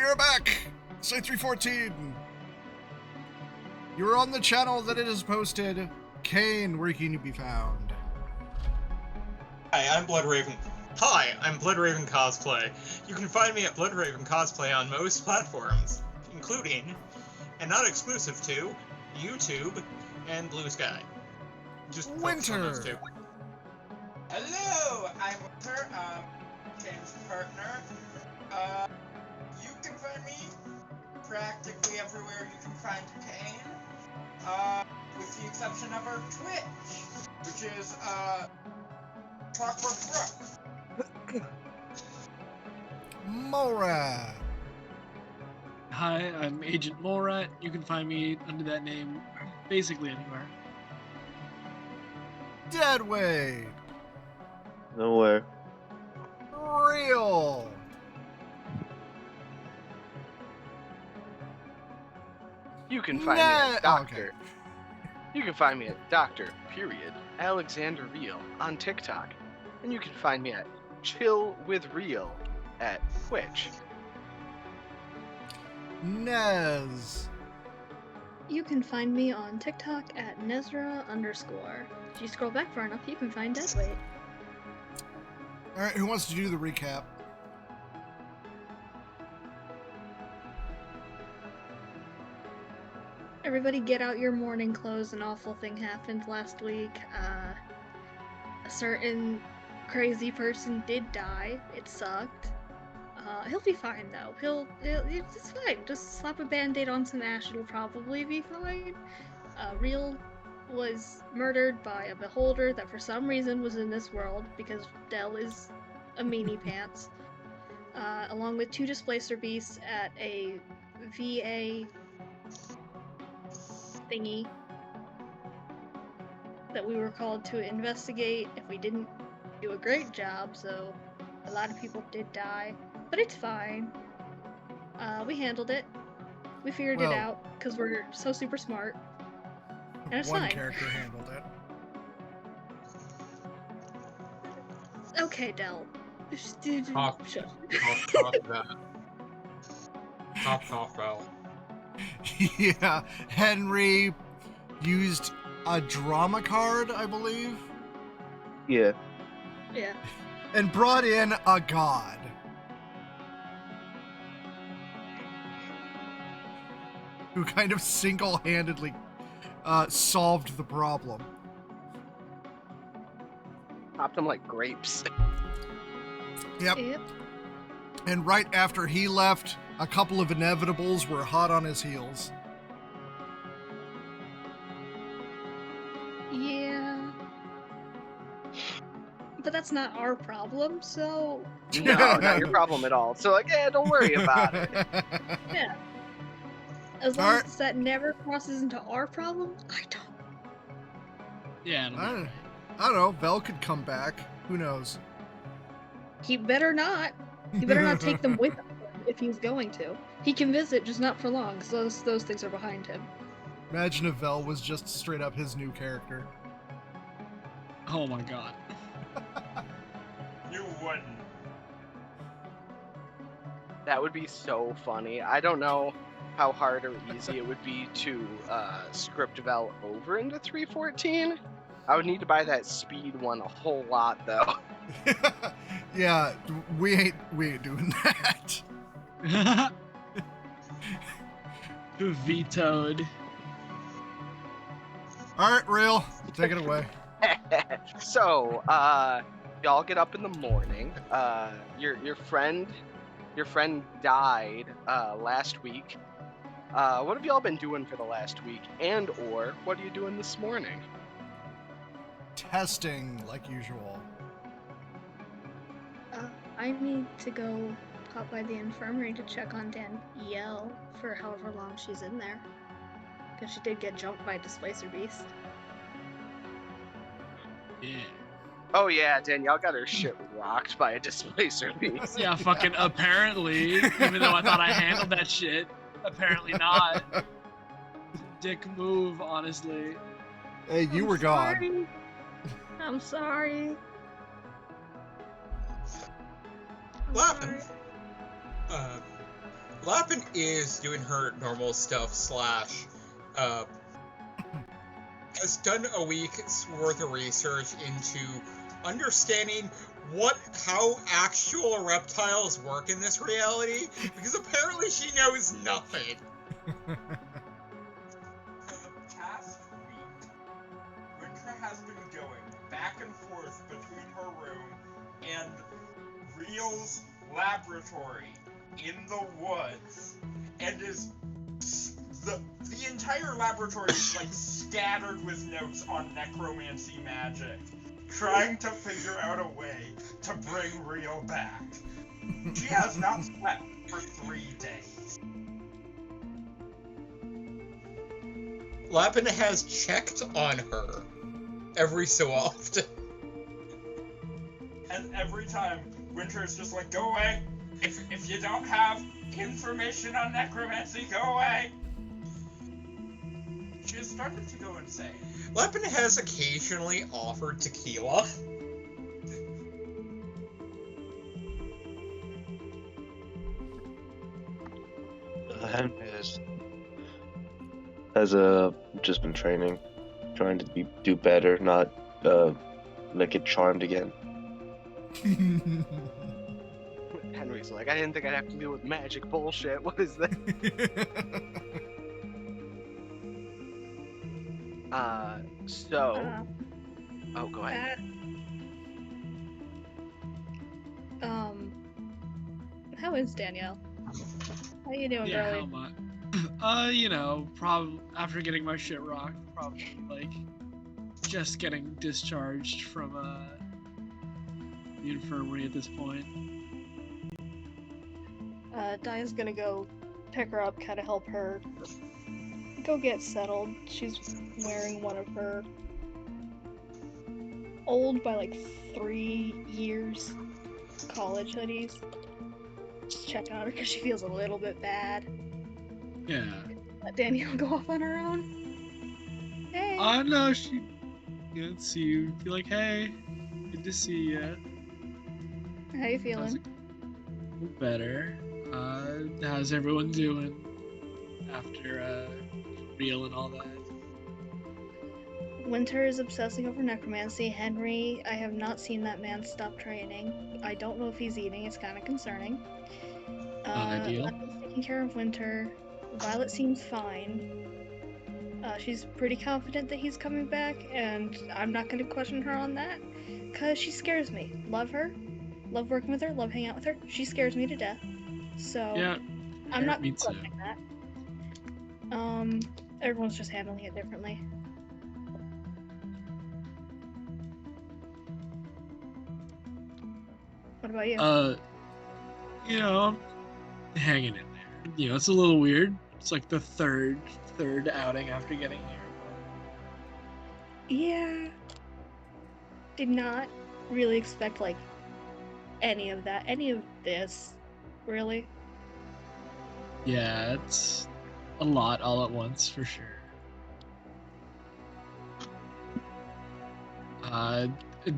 We are back! Site-314! You're on the channel that it is posted. Kane, where can you be found? Hi, I'm Bloodraven. Hi, I'm Bloodraven Cosplay. You can find me at Bloodraven Cosplay on most platforms, including, and not exclusive to, YouTube and Blue Sky. Just focus on those two. Hello, I'm Winter, Kane's partner. You can find me practically everywhere you can find Kane, with the exception of our Twitch, which is, Clockwork Brook. Morat. Hi, I'm Agent Morat. You can find me under that name basically anywhere. Deadweight. Nowhere. Real. You can find me at Doctor. Okay. You can find me at Doctor. Alexander Real on TikTok, and you can find me at Chill with Real at Twitch. Nez. You can find me on TikTok at Nezra_. If you scroll back far enough, you can find Deadweight. Alright, who wants to do the recap? Everybody get out your morning clothes. An awful thing happened last week. A certain crazy person did die. It sucked. He'll be fine though. It's fine. Just slap a band-aid on some ash, it'll probably be fine. Real was murdered by a beholder that for some reason was in this world because Dell is a meanie pants. Along with 2 displacer beasts at a VA thingy that we were called to investigate if we didn't do a great job, so a lot of people did die, but it's fine. We handled it. We figured it out because we're so super smart. And it's One fine. character handled it. Okay, Dell. Talk about. Yeah, Henry used a drama card, I believe. Yeah. Yeah. And brought in a god. Who kind of single-handedly solved the problem. Popped them like grapes. Yep. And right after he left, a couple of inevitables were hot on his heels. Yeah. But that's not our problem, so... No, not your problem at all. So, like, don't worry about it. Yeah. As long as that never crosses into our problem, I don't. Yeah, I don't know. Vel could come back. Who knows? He better not. He better not take them with him if he's going to. He can visit, just not for long, because those things are behind him. Imagine if Vel was just straight up his new character. Oh my god. You wouldn't. That would be so funny. I don't know how hard or easy it would be to script Vel over into 314. I would need to buy that speed one a whole lot, though. Yeah, we ain't doing that. Vetoed. All right, Real, take it away. So, y'all get up in the morning. Your friend died last week. What have y'all been doing for the last week? And or what are you doing this morning? Testing like usual. I need to go pop by the infirmary to check on Danielle for however long she's in there. Because she did get jumped by a displacer beast. Yeah. Oh yeah, Danielle got her shit rocked by a displacer beast. Yeah, fucking apparently. Even though I thought I handled that shit. Apparently not. Dick move, honestly. Hey, you were gone. I'm sorry. What happened? Lapin is doing her normal stuff slash, has done a week's worth of research into understanding how actual reptiles work in this reality, because apparently she knows nothing. For the past week, Winter has been going back and forth between her room and Real's laboratory in the woods, and is the entire laboratory is like scattered with notes on necromancy magic, trying to figure out a way to bring Real back. She has not slept for 3 days. Lapin has checked on her every so often. And every time, Winter is just like, go away. If you don't have information on necromancy, go away. She has started to go insane. Lapin has occasionally offered tequila. Has just been training, trying to do better, not get charmed again. Henry's like, I didn't think I'd have to deal with magic bullshit. What is that? Oh, go ahead. How is Danielle? How you doing, Yeah, girlie? how am I? Probably after getting my shit rocked, probably like just getting discharged from the infirmary at this point. Dia's gonna go pick her up, kind of help her go get settled. She's wearing one of her old by like 3 years college hoodies. Just checking on her because she feels a little bit bad. Yeah. Let Danielle go off on her own. Hey. No, she gets see you. Be like, hey, good to see you. How you feeling? Better. How's everyone doing after Real and all that? Winter is obsessing over necromancy. Henry, I have not seen that man stop training. I don't know if he's eating. It's kind of concerning. Not ideal. Lapin's taking care of Winter. Violet seems fine. She's pretty confident that he's coming back, and I'm not going to question her on that, because she scares me. Love her. Love working with her. Love hanging out with her. She scares me to death. So, Yeah, I'm not me too. questioning that. Everyone's just handling it differently. What about you? I'm hanging in there. It's a little weird. It's like the third outing after getting here. Yeah. Did not really expect, like, any of this, really. Yeah, it's a lot all at once for sure.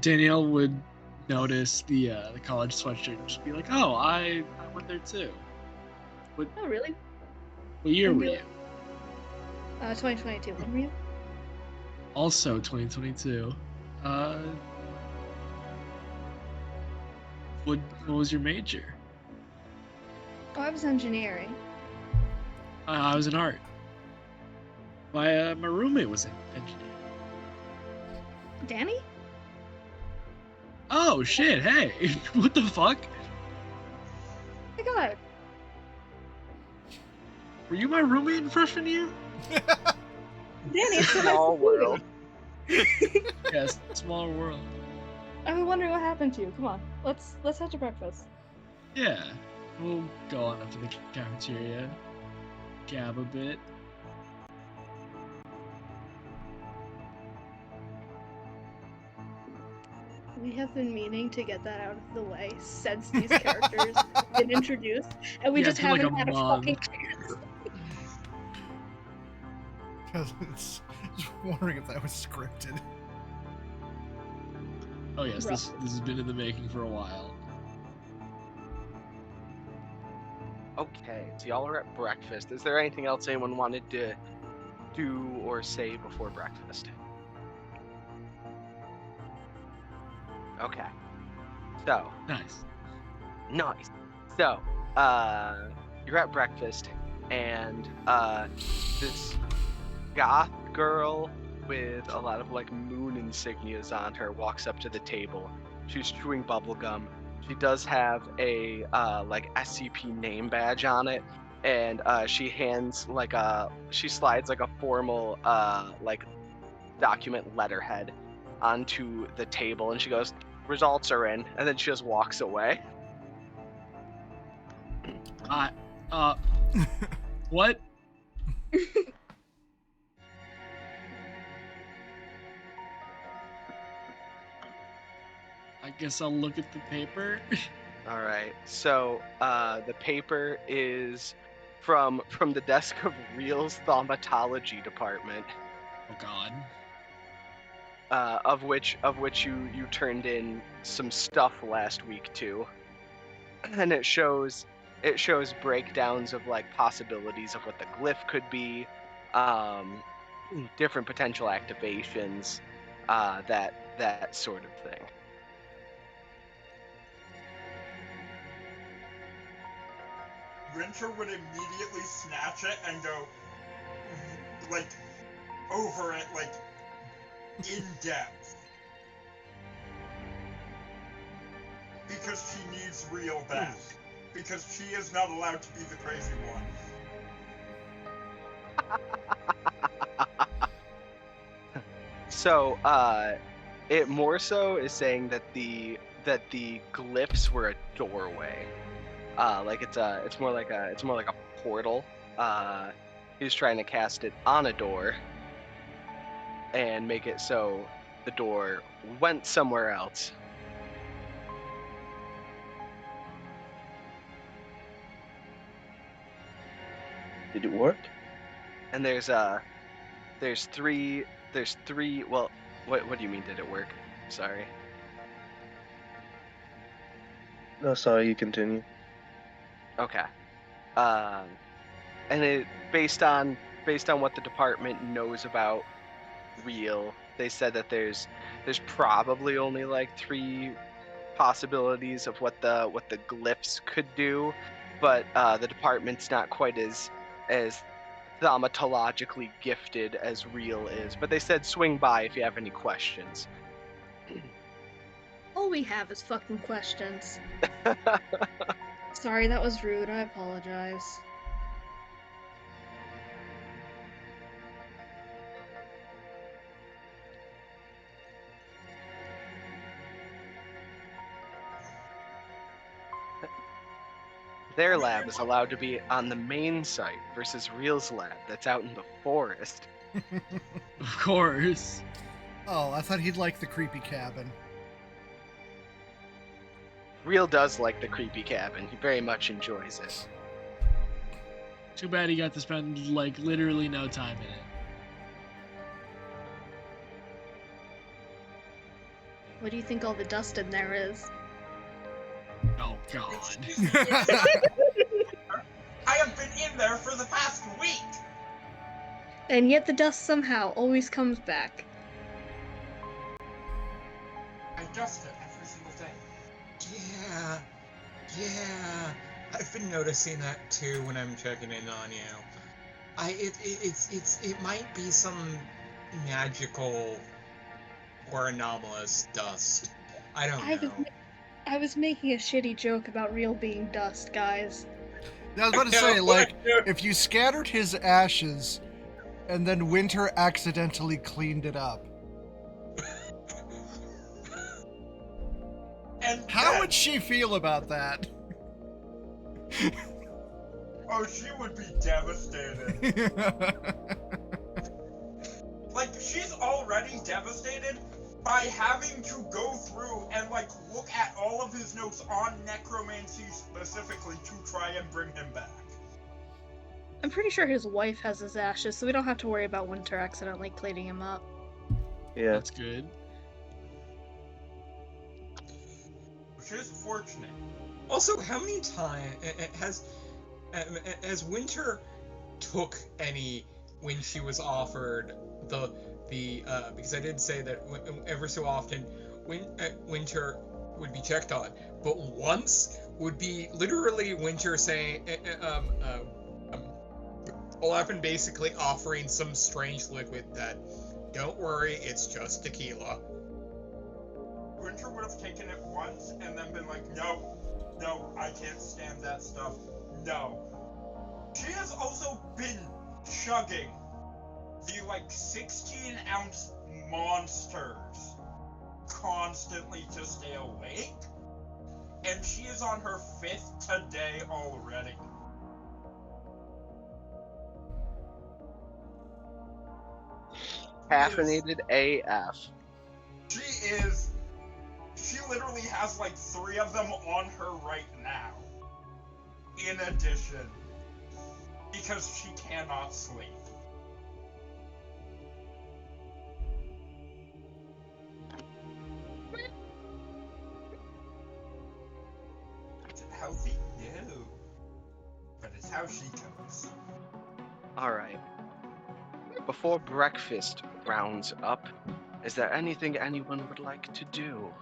Danielle would notice the college sweatshirt and just be like, "Oh, I went there too." Oh, really? What year were you? 2022. When were you? Also 2022. What was your major? Oh, I was engineering. I was in art. My roommate was in engineering. Danny? Oh shit! Hey, what the fuck? Oh my god. Were you my roommate in freshman year? Danny, it's so Small nice to see you. world. Yes, small world. I've been wondering what happened to you. Come on, let's head to breakfast. Yeah, we'll go on up to the cafeteria, gab a bit. We have been meaning to get that out of the way since these characters have been introduced, and we Yeah, just it's been like haven't a had a month. fucking chance. Just wondering if that was scripted. Oh yes, this has been in the making for a while. Okay, so y'all are at breakfast. Is there anything else anyone wanted to do or say before breakfast? Okay. So, Nice. nice. So, you're at breakfast, and this goth girl with a lot of like moon insignias on her walks up to the table. She's chewing bubble gum. She does have a like SCP name badge on it, and she slides like a formal like document letterhead onto the table, and she goes, "Results are in," and then she just walks away. What? I guess I'll look at the paper. All right. So the paper is from the desk of Real's thaumatology department, Oh God. of which you turned in some stuff last week too, and it shows breakdowns of like possibilities of what the glyph could be, different potential activations, that sort of thing. Winter would immediately snatch it and go, like, over it, like, in depth. Because she needs real back. Because she is not allowed to be the crazy one. So, it more so is saying that the glyphs were a doorway. Like it's more like a portal. He's trying to cast it on a door and make it so the door went somewhere else. Did it work? And there's three. Well, what do you mean? Did it work? Sorry. No, sorry, you continue. Okay. And it based on what the department knows about Real, they said that there's probably only like 3 possibilities of what the glyphs could do, but the department's not quite as thaumatologically gifted as Real is. But they said swing by if you have any questions. All we have is fucking questions. Sorry, that was rude. I apologize. Their lab is allowed to be on the main site versus Real's lab that's out in the forest. Of course. Oh, I thought he'd like the creepy cabin. Real does like the creepy cabin. He very much enjoys it. Too bad he got to spend like literally no time in it. What do you think all the dust in there is? Oh God. I have been in there for the past week! And yet the dust somehow always comes back. I dust it every single day. Yeah. I've been noticing that too when I'm checking in on you. It might be some magical or anomalous dust. I don't know. I was making a shitty joke about Real being dust, guys. I was about to say, like, if you scattered his ashes and then Winter accidentally cleaned it up, And how would she feel about that? Oh, she would be devastated. Like, she's already devastated by having to go through and, like, look at all of his notes on necromancy specifically to try and bring him back. I'm pretty sure his wife has his ashes, so we don't have to worry about Winter accidentally cleaning him up. Yeah. That's good. Which is fortunate. Also, how many times has as Winter took any when she was offered the because I did say that ever so often Winter would be checked on, but once would be literally Winter saying Olafin basically offering some strange liquid that, don't worry, it's just tequila. Winter would have taken it once and then been like, no, I can't stand that stuff. No. She has also been chugging the 16-ounce monsters constantly to stay awake, and she is on her 5th today already. Caffeinated AF. She literally has 3 of them on her right now. In addition. Because she cannot sleep. Is it healthy? No. But it's how she goes. Alright. Before breakfast rounds up, is there anything anyone would like to do?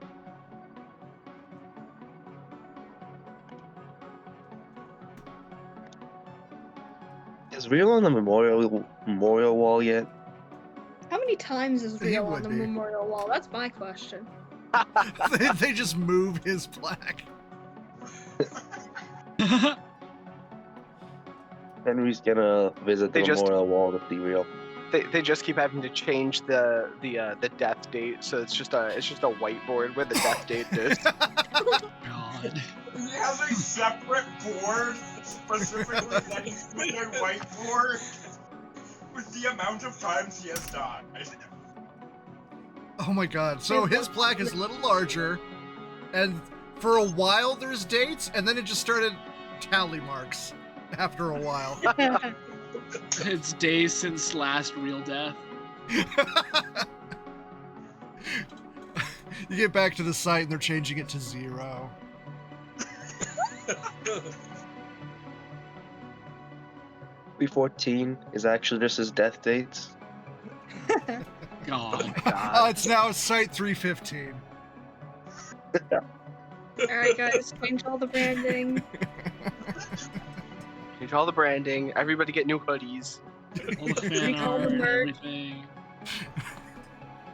Is Real on the memorial wall yet? How many times is He Rio on would the be. memorial wall? That's my question. they just move his plaque. Henry's gonna visit the They just- memorial wall to see Real. They just keep having to change the death date, so it's just a whiteboard where the death date is. God. He has a separate board specifically dedicated whiteboard with the amount of times he has died. Oh my god. So his plaque is a little larger, and for a while there's dates, and then it just started tally marks after a while. It's days since last real death. You get back to the site and they're changing it to 0. 314 is actually just his death dates. God. It's now Site-314. Alright, guys, change all the branding. Change all the branding. Everybody get new hoodies. All the fan Make all the art and merch. everything.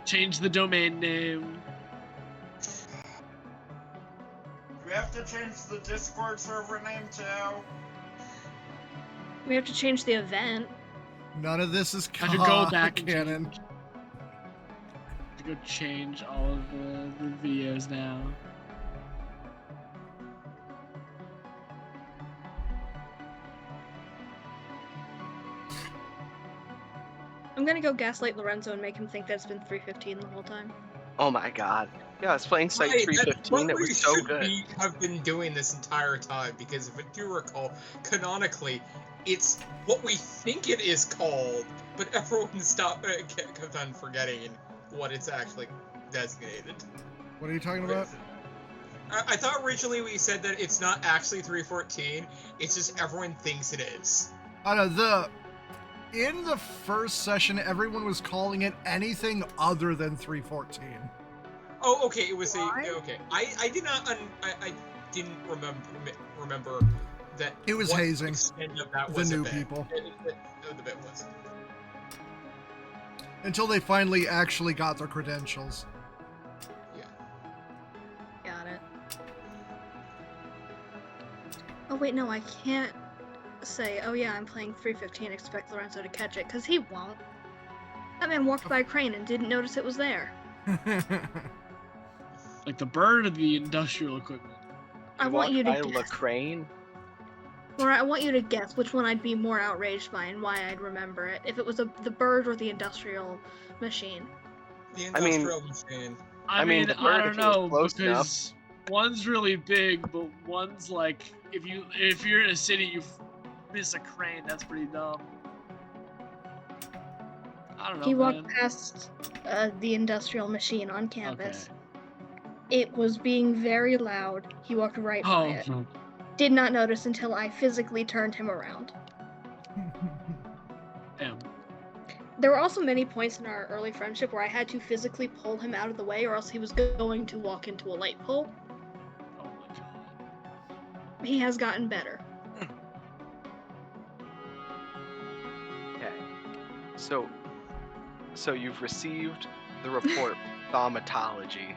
Change the domain name. We have to change the Discord server name too. We have to change the event. None of this is I could go back and canon. I could change all of the videos now. I'm gonna go gaslight Lorenzo and make him think that it's been 3:15 the whole time. Oh my god. Yeah, I was playing Site Right, 315. It was so good. We have been doing this entire time, because if I do recall, canonically, it's what we think it is called, but everyone kept on forgetting what it's actually designated. What are you talking about? I thought originally we said that it's not actually 314, it's just everyone thinks it is. I don't know, in the first session, everyone was calling it anything other than 314. Oh, okay, it was Why? okay. I did not, I didn't remember that It was what hazing extent of that the was a new bit. people. The bit was. Until they finally actually got their credentials. Got it. Oh wait, no, I can't say, oh yeah, I'm playing 3:15, expect Lorenzo to catch it, because he won't. That man walked by a crane and didn't notice it was there. Like the bird or the industrial equipment? I want you to By guess. Lacrane. Or I want you to guess which one I'd be more outraged by and why I'd remember it. If it was the bird or the industrial machine. The I mean- industrial machine. I mean, the bird, I if don't it was know, close because one's really big, but one's like, if you're in a city, you miss a crane, that's pretty dumb. I don't know, He man. walked past the industrial machine on campus. Okay. It was being very loud. He walked right by Oh, it. Did not notice until I physically turned him around. Damn. There were also many points in our early friendship where I had to physically pull him out of the way, or else he was going to walk into a light pole. Oh my god. He has gotten better. Okay. So you've received the report thaumatology.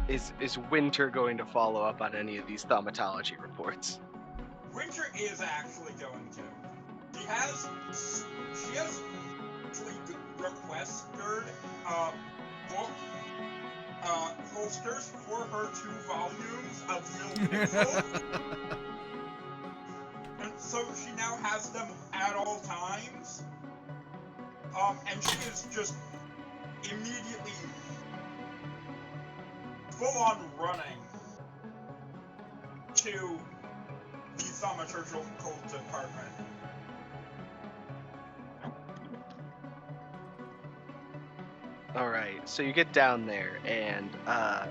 Is Winter going to follow up on any of these thaumatology reports? Winter is actually going to. She has actually requested book holsters for her 2 volumes of Mill Pixel. And so she now has them at all times. And she is just immediately full on running to the thaumaturgical department. Alright, so you get down there, and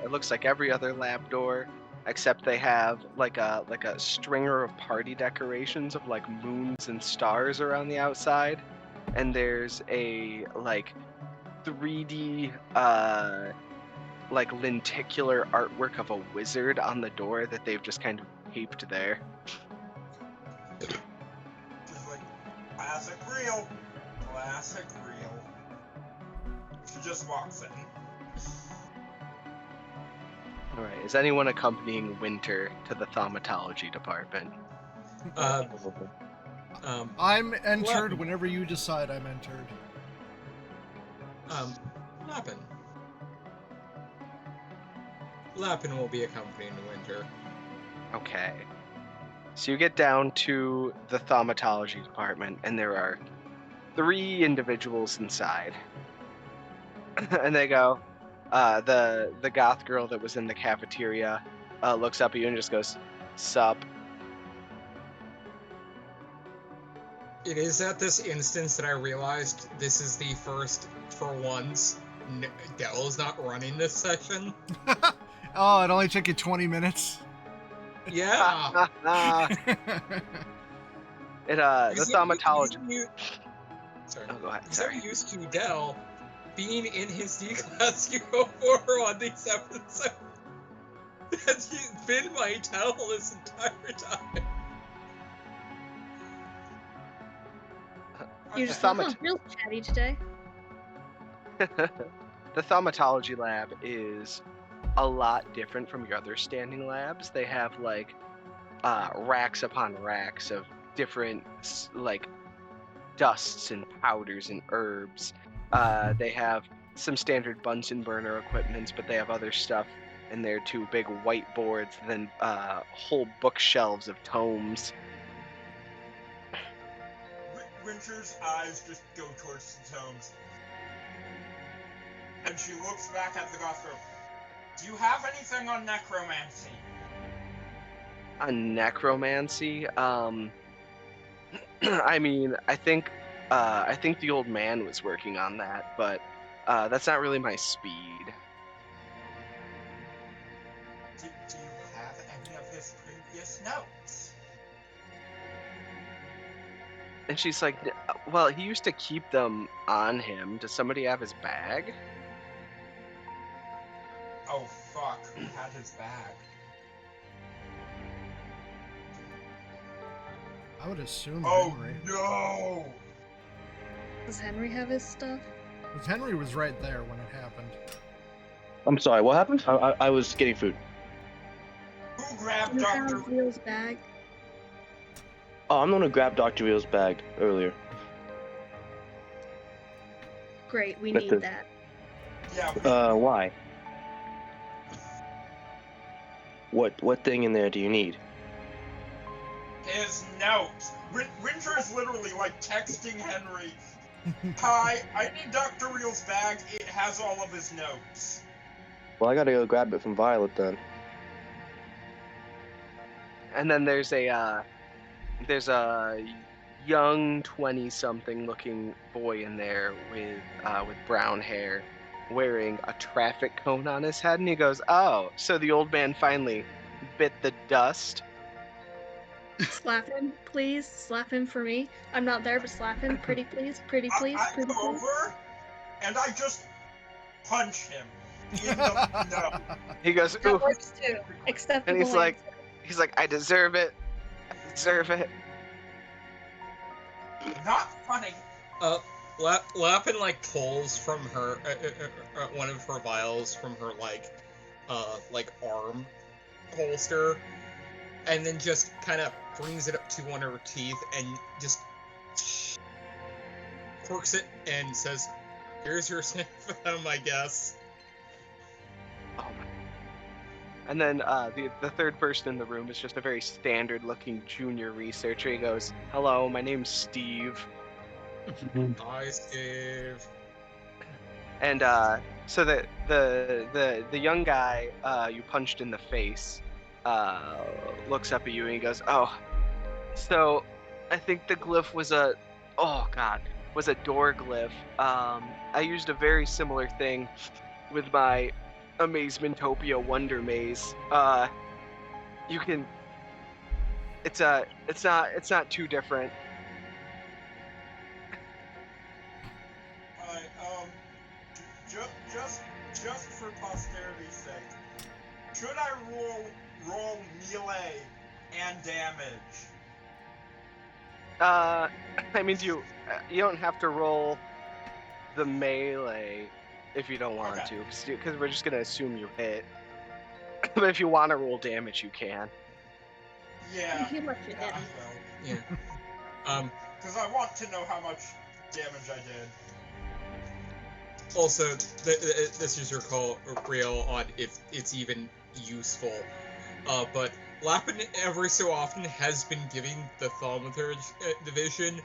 it looks like every other lab door, except they have like a stringer of party decorations of like moons and stars around the outside, and there's a like 3D like lenticular artwork of a wizard on the door that they've just kind of taped there. Just like, classic real. Classic real. She just walks in. Alright, is anyone accompanying Winter to the thaumatology department? I'm entered Lapin. whenever you decide I'm entered. Lapin. Lapin will be accompanying Winter. Okay. So you get down to the thaumatology department, and there are 3 individuals inside. And they go, the goth girl that was in the cafeteria looks up at you and just goes, "Sup." It is at this instance that I realized this is the first, for once, Dell's not running this session. Oh, it only took you 20 minutes. Yeah. The thaumatology. Sorry. Oh, go ahead. Because I'm Sorry. used to Dell being in his D-Class uniform on these episodes. That's been my tell this entire time. You're just Thaumat- real chatty today. The thaumatology lab is a lot different from your other standing labs. They have like racks upon racks of different like dusts and powders and herbs. They have some standard Bunsen burner equipments, but they have other stuff in there too. Big whiteboards, then whole bookshelves of tomes. Winter's eyes just go towards the tomes. And she looks back at the goth girl. Do you have anything on necromancy? On necromancy, I mean, I think the old man was working on that, but that's not really my speed. Do you have any of his previous notes? And she's like, well, he used to keep them on him. Does somebody have his bag? Oh fuck, who had his bag? I would assume Oh Henry. no! Does Henry have his stuff? Because Henry was right there when it happened. I'm sorry, what happened? I was getting food. Who grabbed You Dr. have Reel's bag? Oh, I'm the one who grabbed Dr. Reel's bag earlier. Great, we But need the- that. Yeah, Why? What thing in there do you need? his notes. Winter is literally like texting Henry. Hi, I need Dr. Reel's bag. It has all of his notes. Well, I gotta go grab it from Violet then. And then there's a young 20-something looking boy in there with brown hair, wearing a traffic cone on his head, and he goes, "Oh, so the old man finally bit the dust." Slap him, please. Slap him for me. I'm not there, but slap him. Pretty please. Pretty please. I Pretty go please. over and I just punch him in the nose. He goes, That "Ooh," works too. and Acceptable he's like, answer. "I deserve it. I deserve it." Not funny. Lapin like pulls from her one of her vials from her like arm holster, and then just kind of brings it up to one of her teeth and just quirks it and says, "Here's your sniff venom, I guess." Oh my. And then the third person in the room is just a very standard-looking junior researcher. He goes, "Hello, my name's Steve." Hi, Steve. And so the young guy you punched in the face looks up at you and he goes, "Oh, so I think the glyph was a door glyph. I used a very similar thing with my Amazementopia Wonder Maze. You can. It's not too different." Alright, just for posterity's sake, should I roll melee and damage? I mean, you don't have to roll the melee if you don't want Okay. to, because we're just gonna assume you hit. But if you want to roll damage, you can. Yeah. He let you hit I him. will. Yeah. Because I want to know how much damage I did. Also, this is your call, Real, on if it's even useful. But Lapin every so often has been giving the Thaumaturge division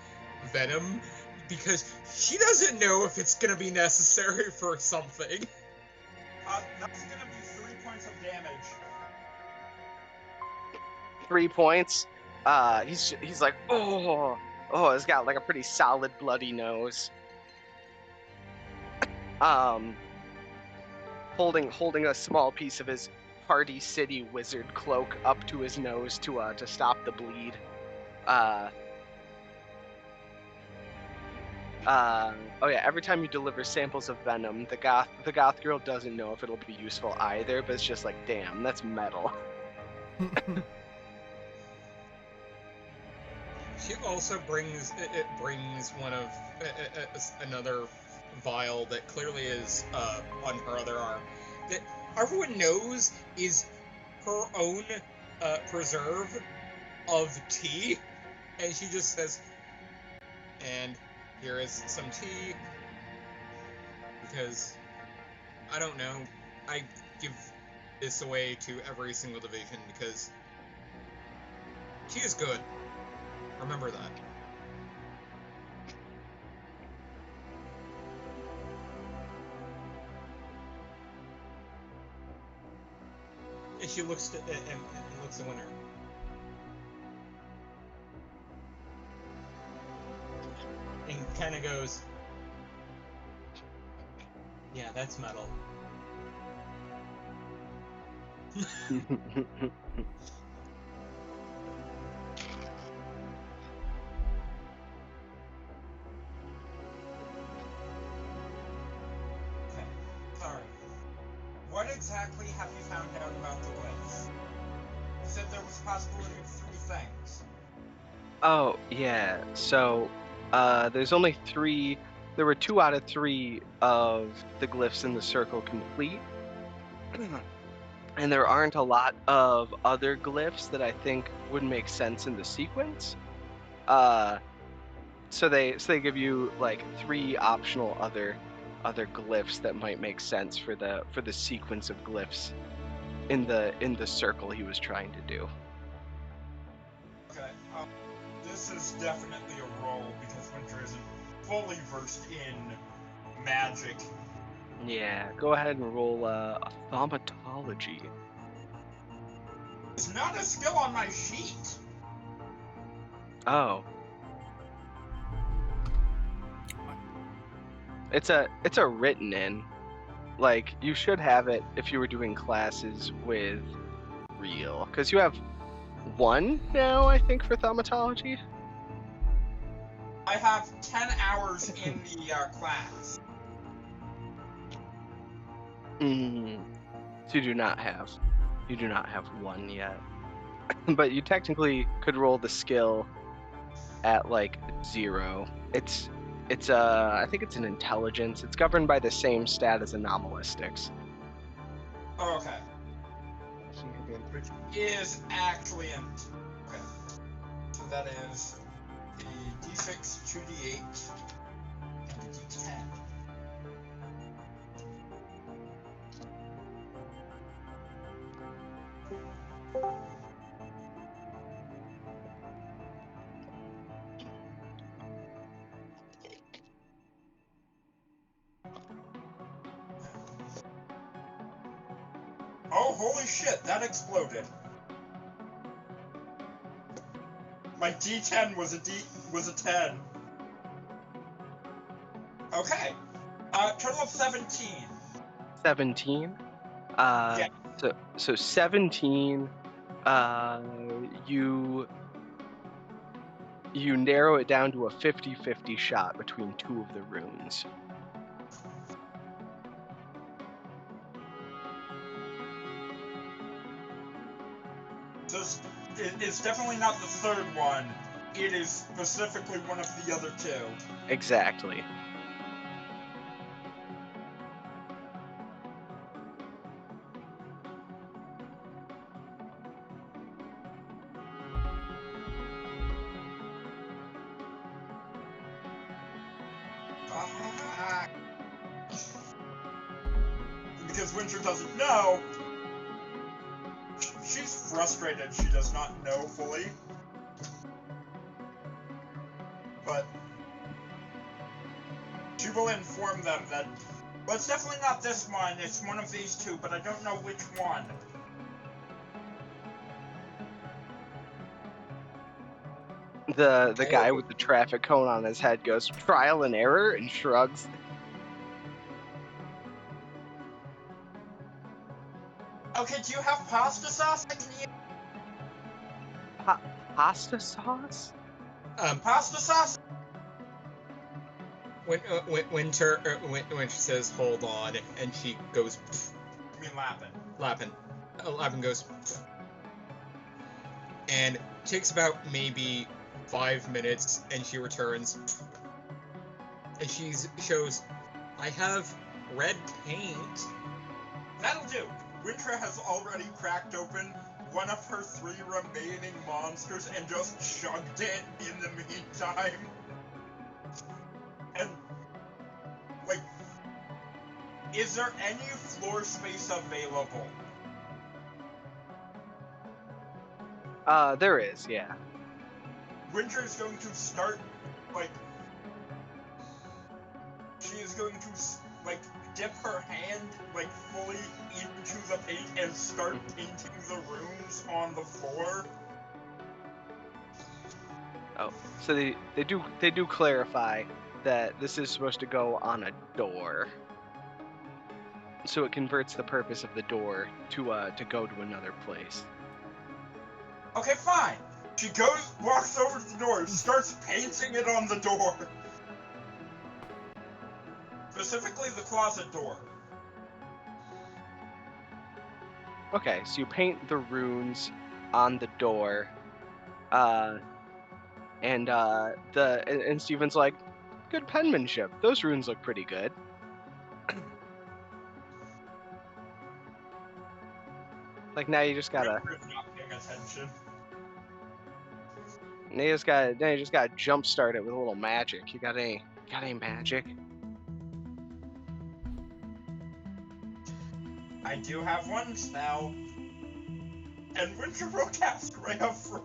venom because she doesn't know if it's gonna be necessary for something. That's gonna be 3 points of damage. 3 points. He's like, oh, it's got like a pretty solid bloody nose. Holding a small piece of his Party City wizard cloak up to his nose to stop the bleed. Oh yeah, every time you deliver samples of venom, the goth girl doesn't know if it'll be useful either, but it's just like, damn, that's metal. She also brings one of another vial that clearly is on her other arm that everyone knows is her own preserve of tea, and she just says, "And here is some tea because I don't know, I give this away to every single division because tea is good. Remember that." And she looks and looks at Winter. And kind of goes, "Yeah, that's metal." Okay. Sorry. What exactly have you found out about the glyphs? You said there was a possibility of 3 things. Oh, yeah. So, there's only 3. There were 2 out of 3 of the glyphs in the circle complete. And there aren't a lot of other glyphs that I think would make sense in the sequence. So they give you like 3 optional other glyphs that might make sense for the sequence of glyphs in the circle he was trying to do. Okay. This is definitely a roll because Winter isn't fully versed in magic. Yeah, go ahead and roll a thaumatology. It's not a skill on my sheet. Oh. It's a written in. like you should have it if you were doing classes with real, because you have 1 now, I think, for thaumatology. I have 10 hours in the class. So you do not have 1 yet. But you technically could roll the skill at like 0. It's I think it's an intelligence. It's governed by the same stat as anomalistics. Oh, okay. Which is actually an... Okay. So that is a d6, 2d8, and a d10. Oh, holy shit, that exploded. My D10 was a 10. Okay. Total of 17. 17. Yeah. So 17. You narrow it down to a 50-50 shot between 2 of the runes. So it's definitely not the third one. It is specifically one of the other 2. Exactly. Because Winter doesn't know. She's frustrated she does not know fully. But she will inform them that, well, it's definitely not this one, it's one of these 2, but I don't know which one. The guy with the traffic cone on his head goes, trial and error, and shrugs. Okay, do you have pasta sauce I can eat? Pasta sauce? Pasta sauce? Winter says, "Hold on," and she goes. You mean Lappin? Lappin goes, and takes about maybe 5 minutes, and she returns, and she shows, "I have red paint." That'll do. Winter has already cracked open one of her 3 remaining monsters and just chugged it in the meantime. And, like, is there any floor space available? There is, yeah. Winter is going to start, like, she is going to, like, dip her hand, like, fully into the paint and start painting the runes on the floor. Oh, so they do clarify that this is supposed to go on a door, so it converts the purpose of the door to go to another place. Okay, fine. She walks over to the door, starts painting it on the door. Specifically the closet door. Okay, so you paint the runes on the door, and Steven's like, good penmanship. Those runes look pretty good. Like now you just gotta. Winter's not paying attention. Now you just gotta jumpstart it with a little magic. You got any magic? I do have one spell. And Winter will cast Ray of Frost.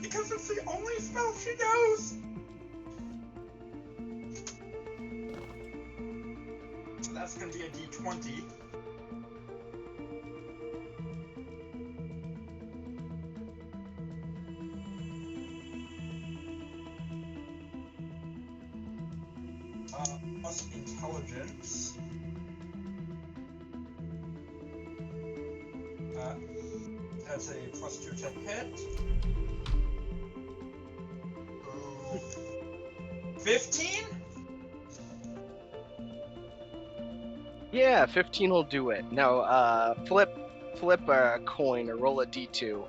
Because it's the only spell she knows! So that's gonna be a d20. plus intelligence. That's a +2 to hit. 15? Yeah, 15 will do it. Now, flip a coin or roll a d2.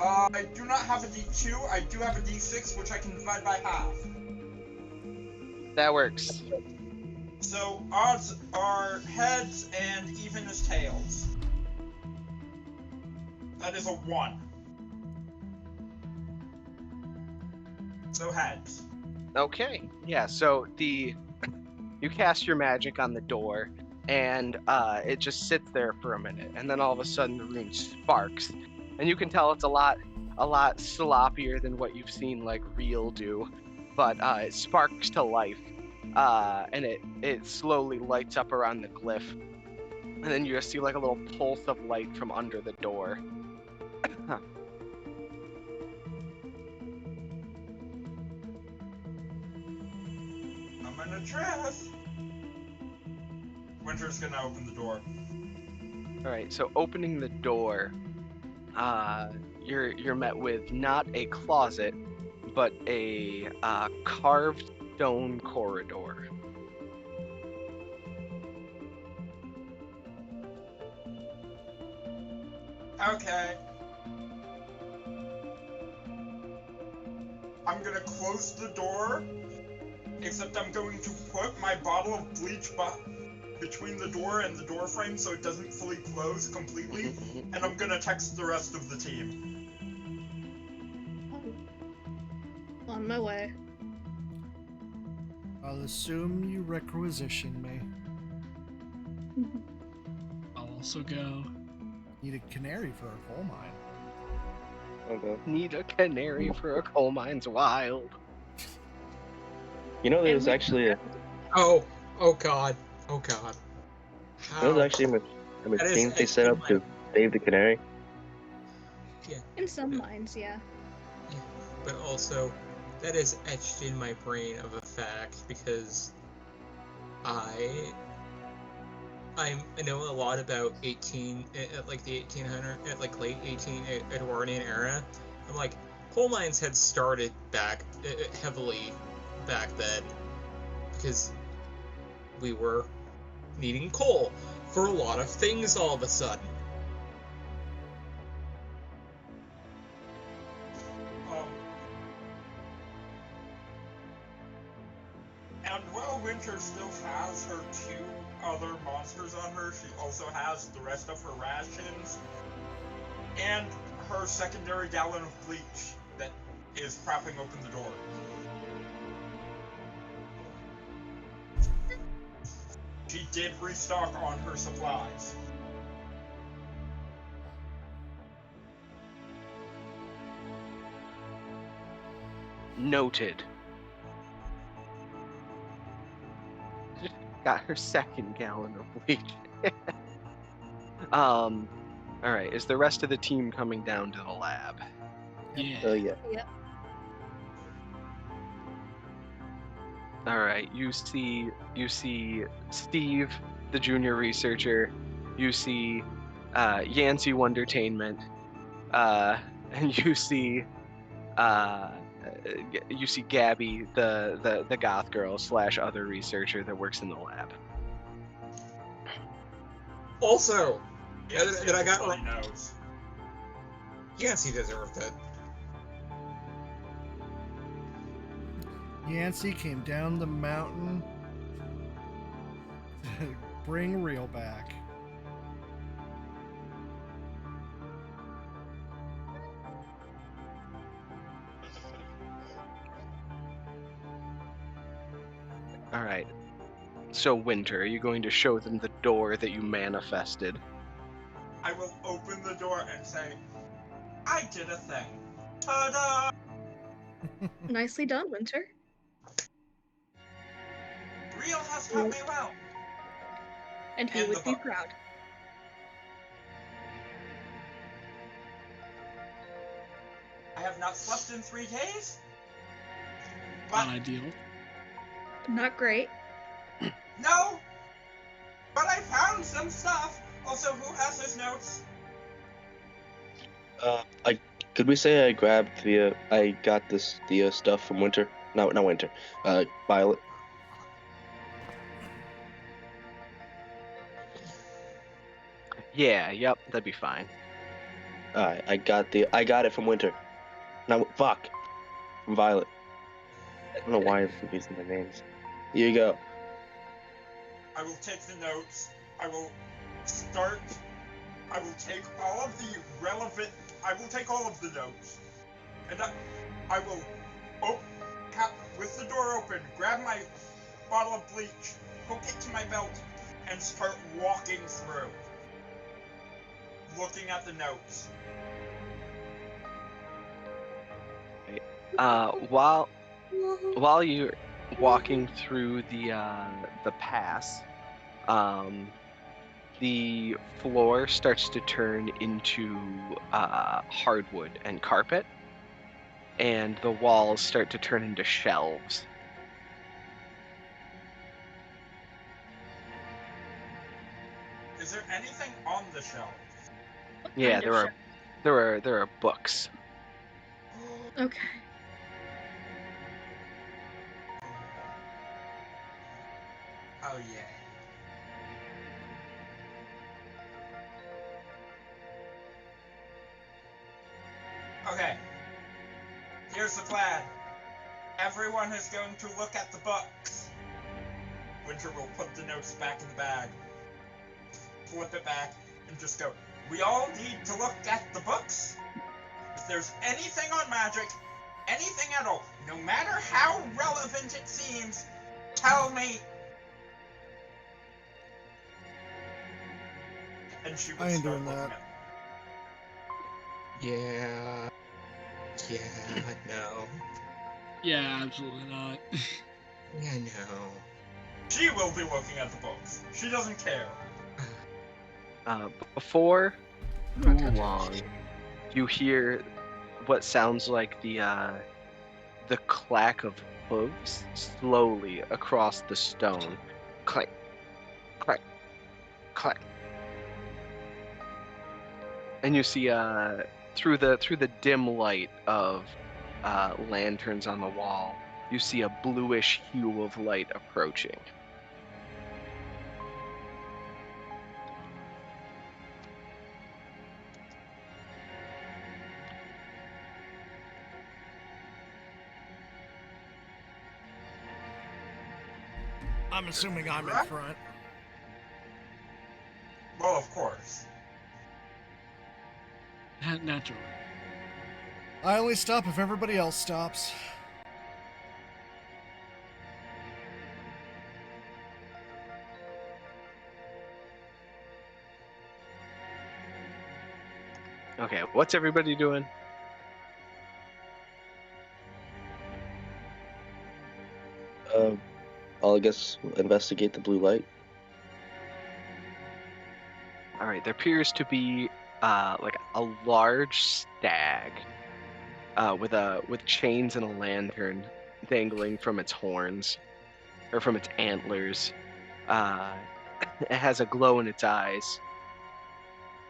I do not have a D2. I do have a D6, which I can divide by half. That works. So odds are heads and even is tails. That is a 1. So heads. Okay. Yeah. So you cast your magic on the door, and it just sits there for a minute, and then all of a sudden the room sparks, and you can tell it's a lot sloppier than what you've seen like real do, but it sparks to life, and it slowly lights up around the glyph, and then you just see like a little pulse of light from under the door. I'm gonna trust. Winter's gonna open the door. All right, so opening the door, you're met with not a closet, but a carved stone corridor. Okay. I'm gonna close the door, except I'm going to put my bottle of bleach between the door and the door frame so it doesn't fully close completely, and I'm gonna text the rest of the team. On my way. I'll assume you requisition me. I'll also go. Need a canary for a coal mine. Okay. Need a canary for a coal mine's wild. You know, there's And we- actually Oh god. Oh god. you know, How? there's actually a That is machine they set actually up to save the canary. In some minds, yeah. But also, that is etched in my brain of a fact because I know a lot about like the 1800 like late Edwardian era. I'm like, coal mines had started back heavily back then because we were needing coal for a lot of things all of a sudden. And while Winter still has her 2 other monsters on her, she also has the rest of her rations and her secondary gallon of bleach that is propping open the door. She did restock on her supplies. Noted. Just got her second gallon of bleach. All right. Is the rest of the team coming down to the lab? Yeah. Yeah. All right. You see Steve, the junior researcher. You see Yancey Wondertainment, and you see Gabby, the goth girl / other researcher that works in the lab. Also, Yes, that I got everybody knows. Yancey deserved it. Yancey came down the mountain to bring real back. All right. So Winter, are you going to show them the door that you manifested? I will open the door and say, I did a thing. Ta-da! Nicely done, Winter. Real has taught me well. And he And would the be book. proud. I have not slept in 3 days, Not but ideal. Not great. No, but I found some stuff. Also, who has his notes? Could we say I grabbed I got the stuff from Winter? No, not Winter. Violet. Yeah, yep, that'd be fine. Alright, I got it from Winter. No, fuck. From Violet. I don't know why I'm confusing the names. Here you go. I will take the notes. I will start. I will take all of the relevant. I will take all of the notes, and I will, with the door open, grab my bottle of bleach, hook it to my belt, and start walking through, looking at the notes. While you're walking through the pass, the floor starts to turn into hardwood and carpet, and the walls start to turn into shelves. Is there anything on the shelves? What Yeah, kind of there are books. Okay. Oh yay. Okay. Here's the plan. Everyone is going to look at the books. Winter will put the notes back in the bag, flip it back, and just go, we all need to look at the books. If there's anything on magic, anything at all, no matter how relevant it seems, tell me. And she would I ain't start doing looking that. at Yeah. Yeah, no. Yeah, absolutely not. Yeah, no. She will be looking at the books. She doesn't care. Before I'm too not touching long, it. you hear what sounds like the clack of hooves slowly across the stone. Clank, clack, clack. And you see through the dim light of lanterns on the wall, you see a bluish hue of light approaching. I'm assuming I'm in Right. front. Well, of course. Naturally. I only stop if everybody else stops. Okay, what's everybody doing? I'll I guess investigate the blue light. All right, there appears to be like a large stag with chains and a lantern dangling from its horns or from its antlers. It has a glow in its eyes.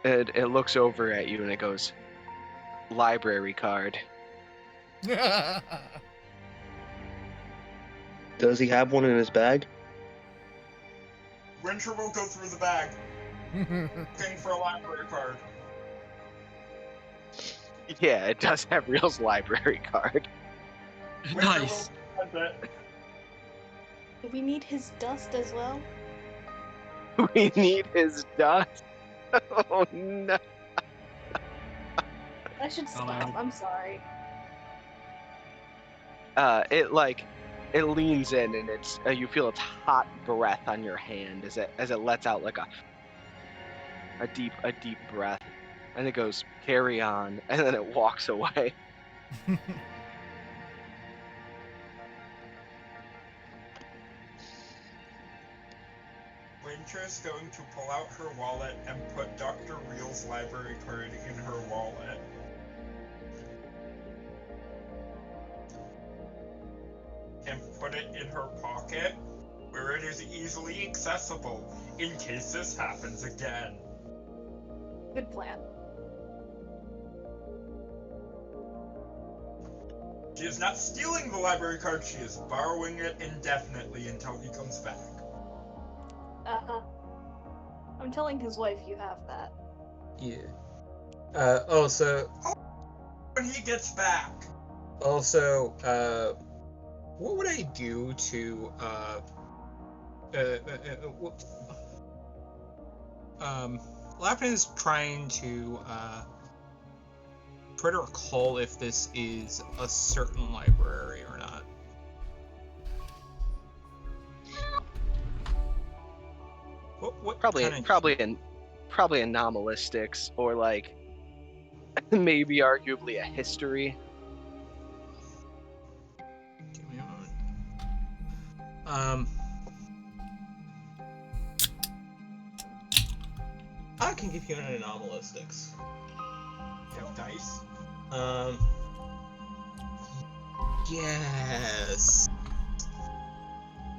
It looks over at you and it goes, "Library card." Does he have one in his bag? Winter will go through the bag, looking for a library card. Yeah, it does have Real's library card. Winter Nice. will find it. We need his dust as well. We need his dust. Oh no. I should Oh, stop. I'm sorry. It leans in and it's you feel its hot breath on your hand as it lets out like a deep breath, and it goes, "Carry on," and then it walks away. Winter's going to pull out her wallet and put Dr. Real's library card in her wallet. and put it in her pocket, where it is easily accessible, in case this happens again. Good plan. She is not stealing the library card, she is borrowing it indefinitely until he comes back. Uh-huh. I'm telling his wife you have that. Yeah. Also, When he gets back, what would I do to, Lapin is trying to, try to recall if this is a certain library or not. What Probably kind of... probably anomalistics, or like maybe arguably a history. Give me a moment. I can give you an anomalistics. you have dice. Yes.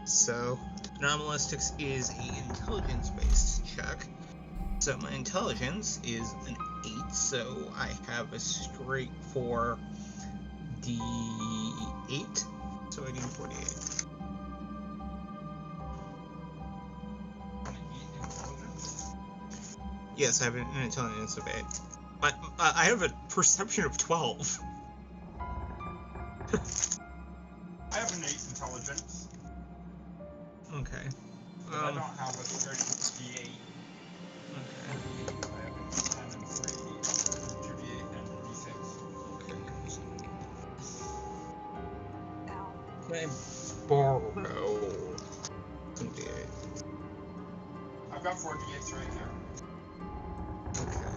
So, anomalistics is a intelligence-based check. So my intelligence is an 8, so I have a straight for D8. So I need 48. Yes, I have an intelligence of 8. I have a perception of 12. I have an 8 intelligence, Okay. but I don't have a straight D8. Okay. I have a D10 and 2 D8 and D6. Okay. Ow. Can I borrow some D8? I've got 4 D8s right here. Okay.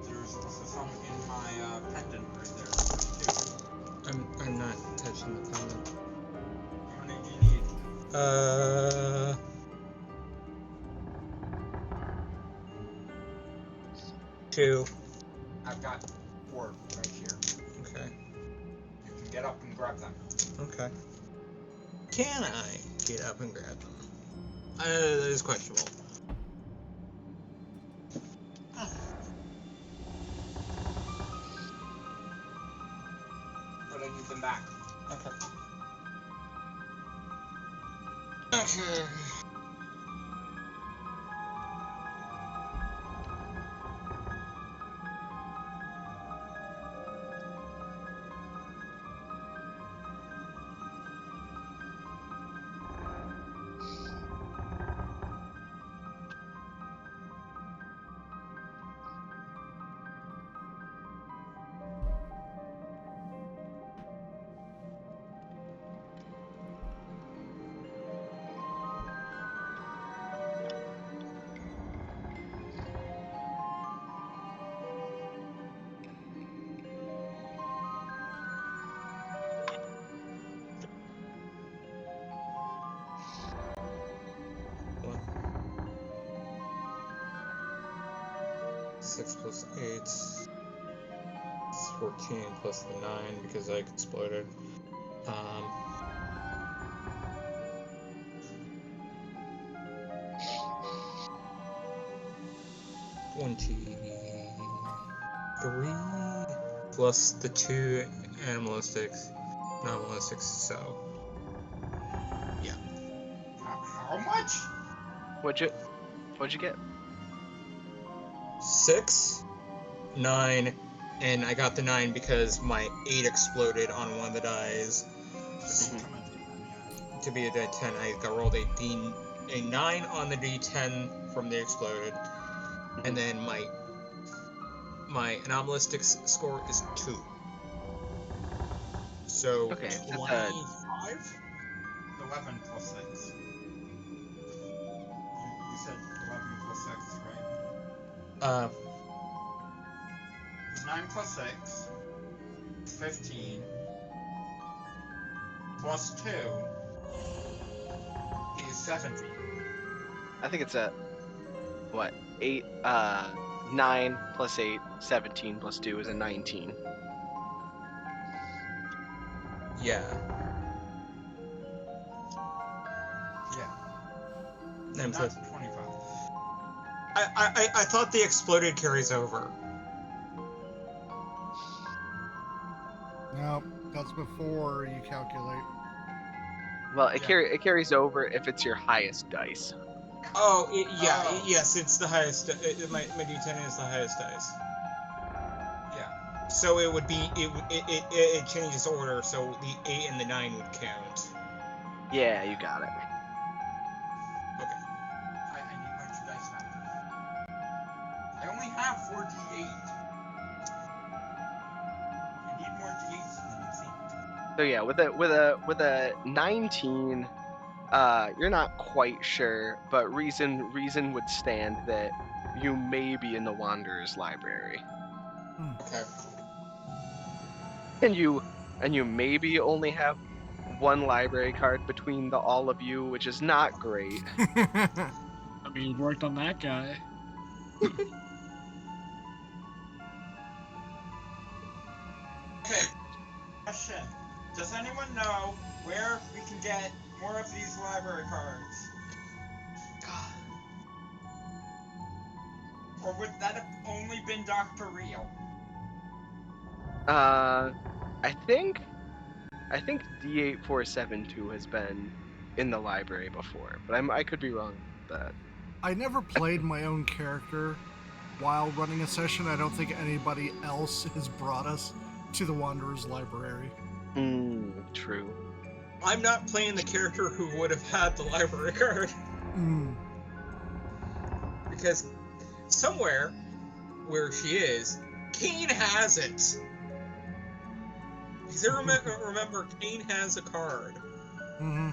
There's also some in my pendant right there, too. I'm not touching the pendant. How many do you need? 2. I've got 4 right here. Okay. You can get up and grab them. Okay. Can I get up and grab them? That is questionable. But I need them back. Okay. Okay. One. 6 plus 8 is 14 plus the 9 because I exploded. 23 plus the 2 anomalistics, so yeah. How much? What'd you get? 6, 9, and I got the 9 because my 8 exploded on one of the dice. To be a D10, I got rolled a 9 on the D10 from the exploded, and then my anomalistics score is 2. So Okay, that's 25. 11 plus 6. You said 11 plus 6, right? 9 plus 6 is 15. Plus 2 is 17. I think it's a what? 8 9 plus 8, 17 plus 2 is a 19. Yeah. Yeah. And Not 25. I thought the exploded carries over. No, that's before you calculate. Well, it Yeah. it carries over if it's your highest dice. Oh, Oh. yes, it's the highest. My D10 is the highest dice. Yeah. So it would be it changes order, so the 8 and the 9 would count. Yeah, you got it. Okay. I need my 2 dice now. I only have 4d8. I need more d8s than you think. So yeah, with a 19, you're not quite sure, but reason would stand that you may be in the Wanderer's library, Okay. and you maybe only have one library card between all of you, which is not great. I mean, worked on that guy. Okay. Question. Does anyone know where we can get more of these library cards? Or would that have only been Dr. Real? I think D8472 has been in the library before, but I could be wrong about that. I never played my own character while running a session. I don't think anybody else has brought us to the Wanderer's Library. True. I'm not playing the character who would have had the library card. Because somewhere where she is, Kane has it. Because I remember Kane has a card. Mm-hmm.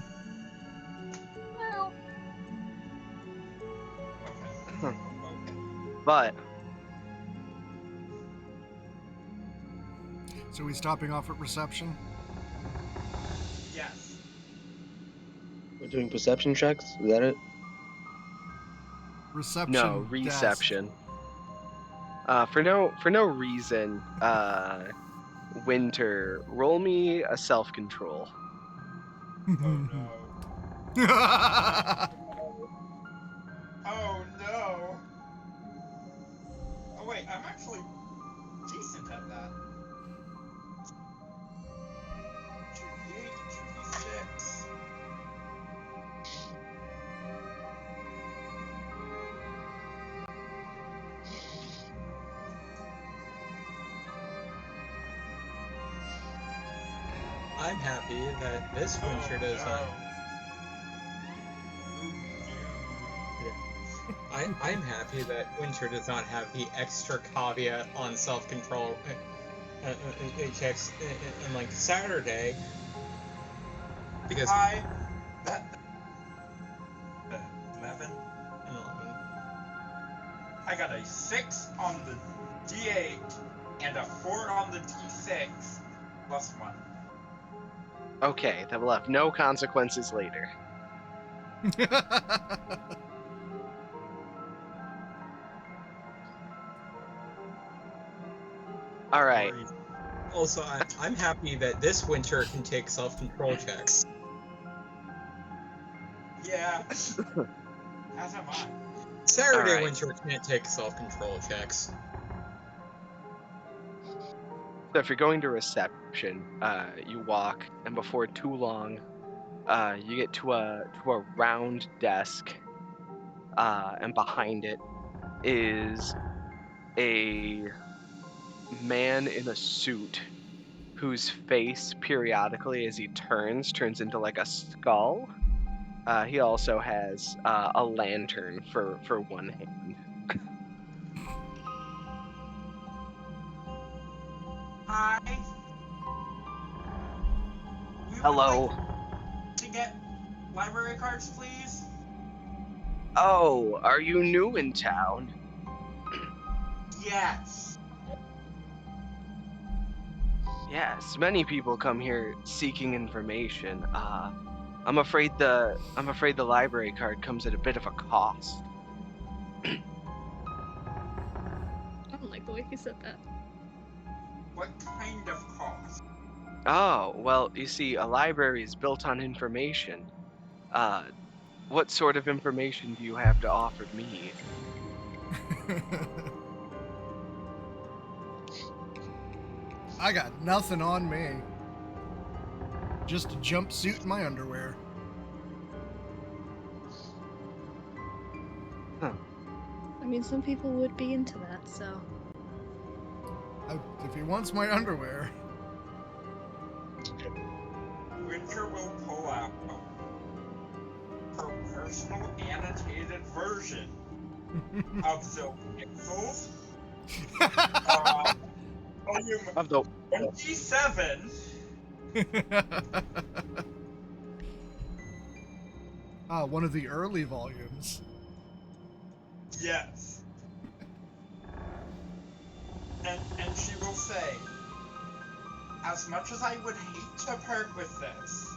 Okay. But So we stopping off at reception? Yes. We're doing perception checks. Is that it? Reception. no, desk. reception. For no reason, Winter, roll me a self-control. Oh no. Oh no. Oh wait, I'm actually decent at that. 2d8, 2d6. I'm happy that this Winter does not. I'm happy that Winter does not have the extra caveat on self-control checks in like Saturday. Because That 11. 11. I got a 6 on the d8 and a 4 on the d6 plus 1. Okay, that will have no consequences later. All right. Also, I'm happy that this Winter can take self-control checks. Yeah. As am I. Saturday Alright. Winter can't take self-control checks. So if you're going to reception, you walk, and before too long, you get to a round desk, and behind it is a man in a suit whose face periodically, as he turns into like a skull. He also has a lantern for one hand. Hi. We would Hello. like to get library cards, please. Oh, are you new in town? Yes. Yes, many people come here seeking information. I'm afraid the library card comes at a bit of a cost. I don't like the way he said that. What kind of cost? Oh, well, you see, a library is built on information. Uh, what sort of information do you have to offer me? I got nothing on me. Just a jumpsuit and my underwear. I mean, some people would be into that, so. If he wants my underwear. Winter will pull out her personal annotated version of the Pixels volume Of the 27. One of the early volumes. Yes. And she will say, as much as I would hate to part with this,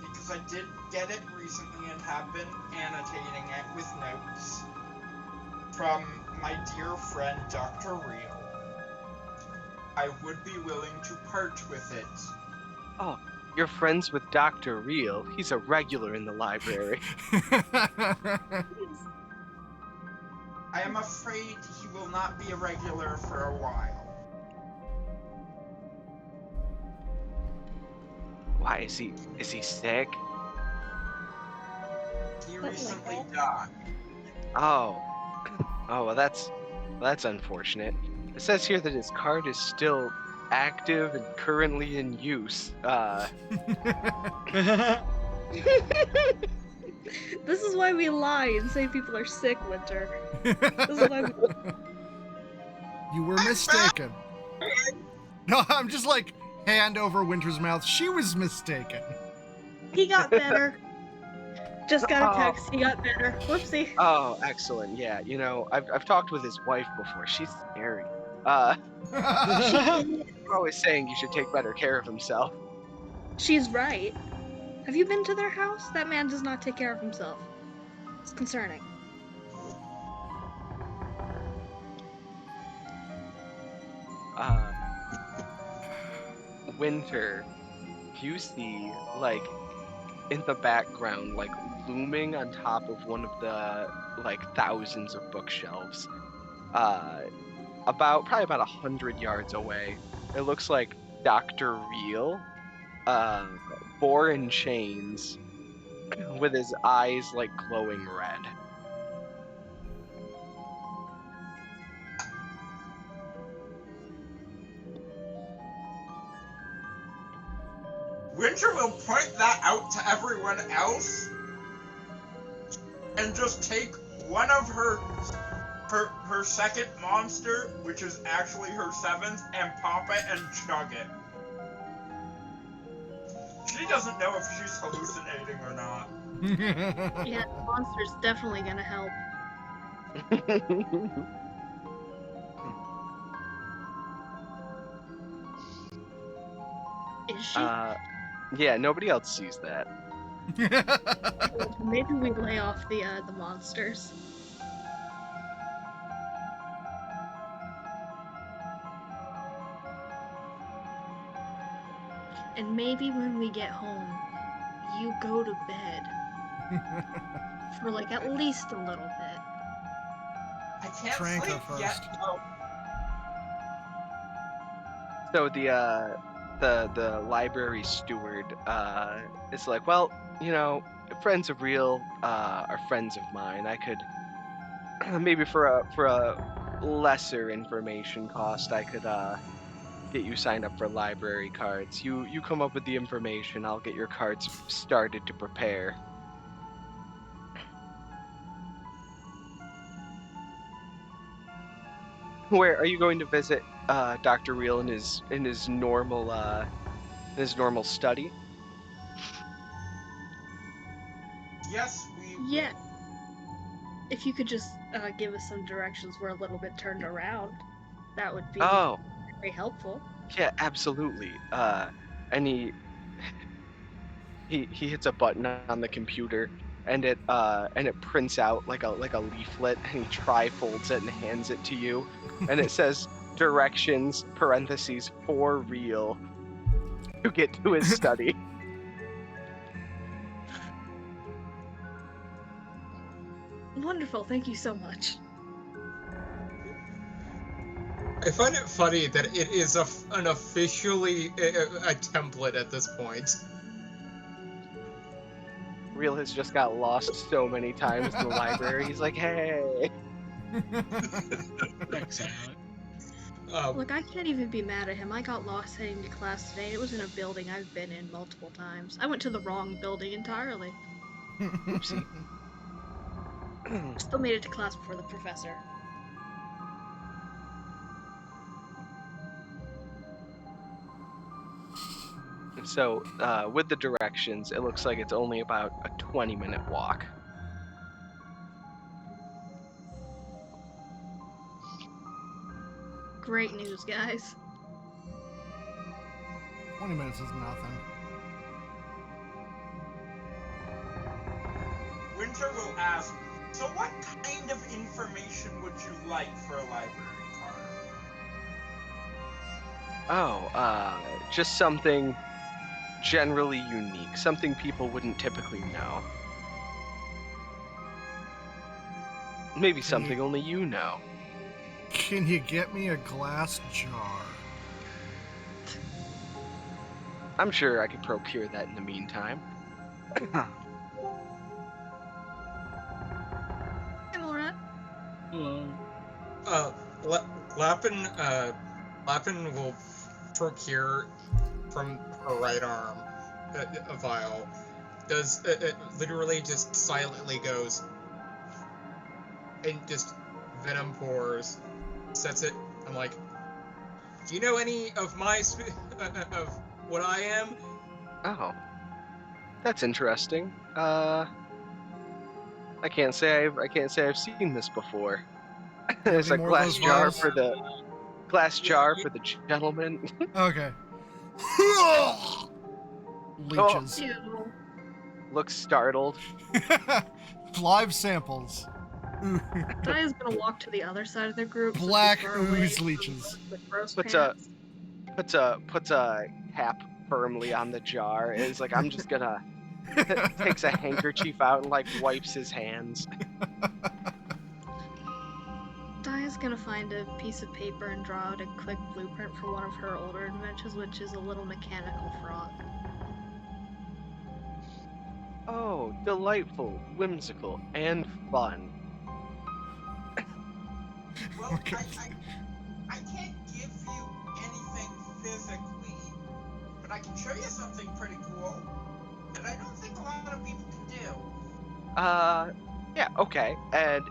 because I did get it recently and have been annotating it with notes from my dear friend Dr. Real, I would be willing to part with it. Oh, you're friends with Dr. Real. He's a regular in the library. I am afraid he will not be a regular for a while. Why is he sick? He But recently like died. Oh. Oh, well that's unfortunate. It says here that his card is still active and currently in use. This is why we lie and say people are sick, Winter. This is why we... You were mistaken. No, I'm just like, hand over Winter's mouth. She was mistaken. He got better. Just got a text. He got better. Whoopsie. Oh, excellent. Yeah, you know, I've talked with his wife before. She's scary. We're always saying you should take better care of himself. She's right. Have you been to their house? That man does not take care of himself. It's concerning. Winter, you see, like, in the background, like, looming on top of one of the, like, thousands of bookshelves, probably about 100 yards away, it looks like Dr. Real, bore in chains, with his eyes, like, glowing red. Winter will point that out to everyone else and just take one of her second monster, which is actually her seventh, and pop it and chug it. She doesn't know if she's hallucinating or not. Yeah, the monster's definitely gonna help. Is she? Yeah, nobody else sees that. Maybe we lay off the monsters. And maybe when we get home, you go to bed. For like at least a little bit. I can't Trank her sleep first. yet. Oh, So the library steward is like, well, you know, friends of Real are friends of mine. I could maybe for a lesser information cost, I could get you signed up for library cards. You come up with the information, I'll get your cards started to prepare. Where are you going to visit Dr. Real in his normal study? yes, we. Yeah. If you could just give us some directions, we're a little bit turned around. That would be Oh, very helpful. yeah, absolutely. And he hits a button on the computer, and it prints out like a leaflet, and he trifolds it and hands it to you, and it says, directions (parentheses for real) to get to his study. Wonderful, thank you so much. I find it funny that it is an officially a template at this point. Real has just got lost so many times in the library. He's like, hey. Excellent. Look, I can't even be mad at him. I got lost heading to class today. It was in a building I've been in multiple times. I went to the wrong building entirely. Oopsie. Still made it to class before the professor. So, with the directions, it looks like it's only about a 20-minute walk. Great news, guys. 20 minutes is nothing. Winter will ask, so what kind of information would you like for a library card? Oh, just something generally unique, something people wouldn't typically know. Maybe something only you know. Can you get me a glass jar? I'm sure I could procure that in the meantime. Hey, Laura. Hello. Lappin will procure from her right arm a vial. Does it literally just silently goes and just venom pours, sets it. I'm like, do you know any of my of what I am? Oh, that's interesting. I can't say I've seen this before. There's a Any more of those glass jar vials? for the gentleman. Okay. Leeches. Ew. Looks startled. Live samples. Daya's gonna walk to the other side of the group. so Black she's far away ooze from leeches. the gross Puts pants. puts a cap firmly on the jar. And is like, I'm just gonna. Takes a handkerchief out and like wipes his hands. Daya's gonna find a piece of paper and draw out a quick blueprint for one of her older inventions, which is a little mechanical frog. Oh, delightful, whimsical, and fun. Well, Okay. I can't give you anything physically, but I can show you something pretty cool that I don't think a lot of people can do. Yeah, okay. And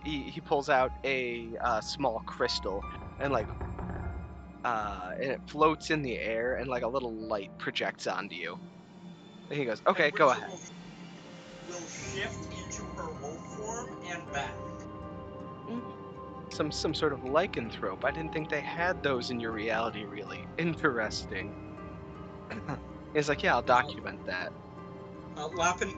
he pulls out a small crystal and and it floats in the air and like a little light projects onto you. And he goes, okay, And go Winter ahead. Will shift into her wolf form and back. Some sort of lycanthrope. I didn't think they had those in your reality, really. Interesting. He's like, yeah, I'll document that. Lappin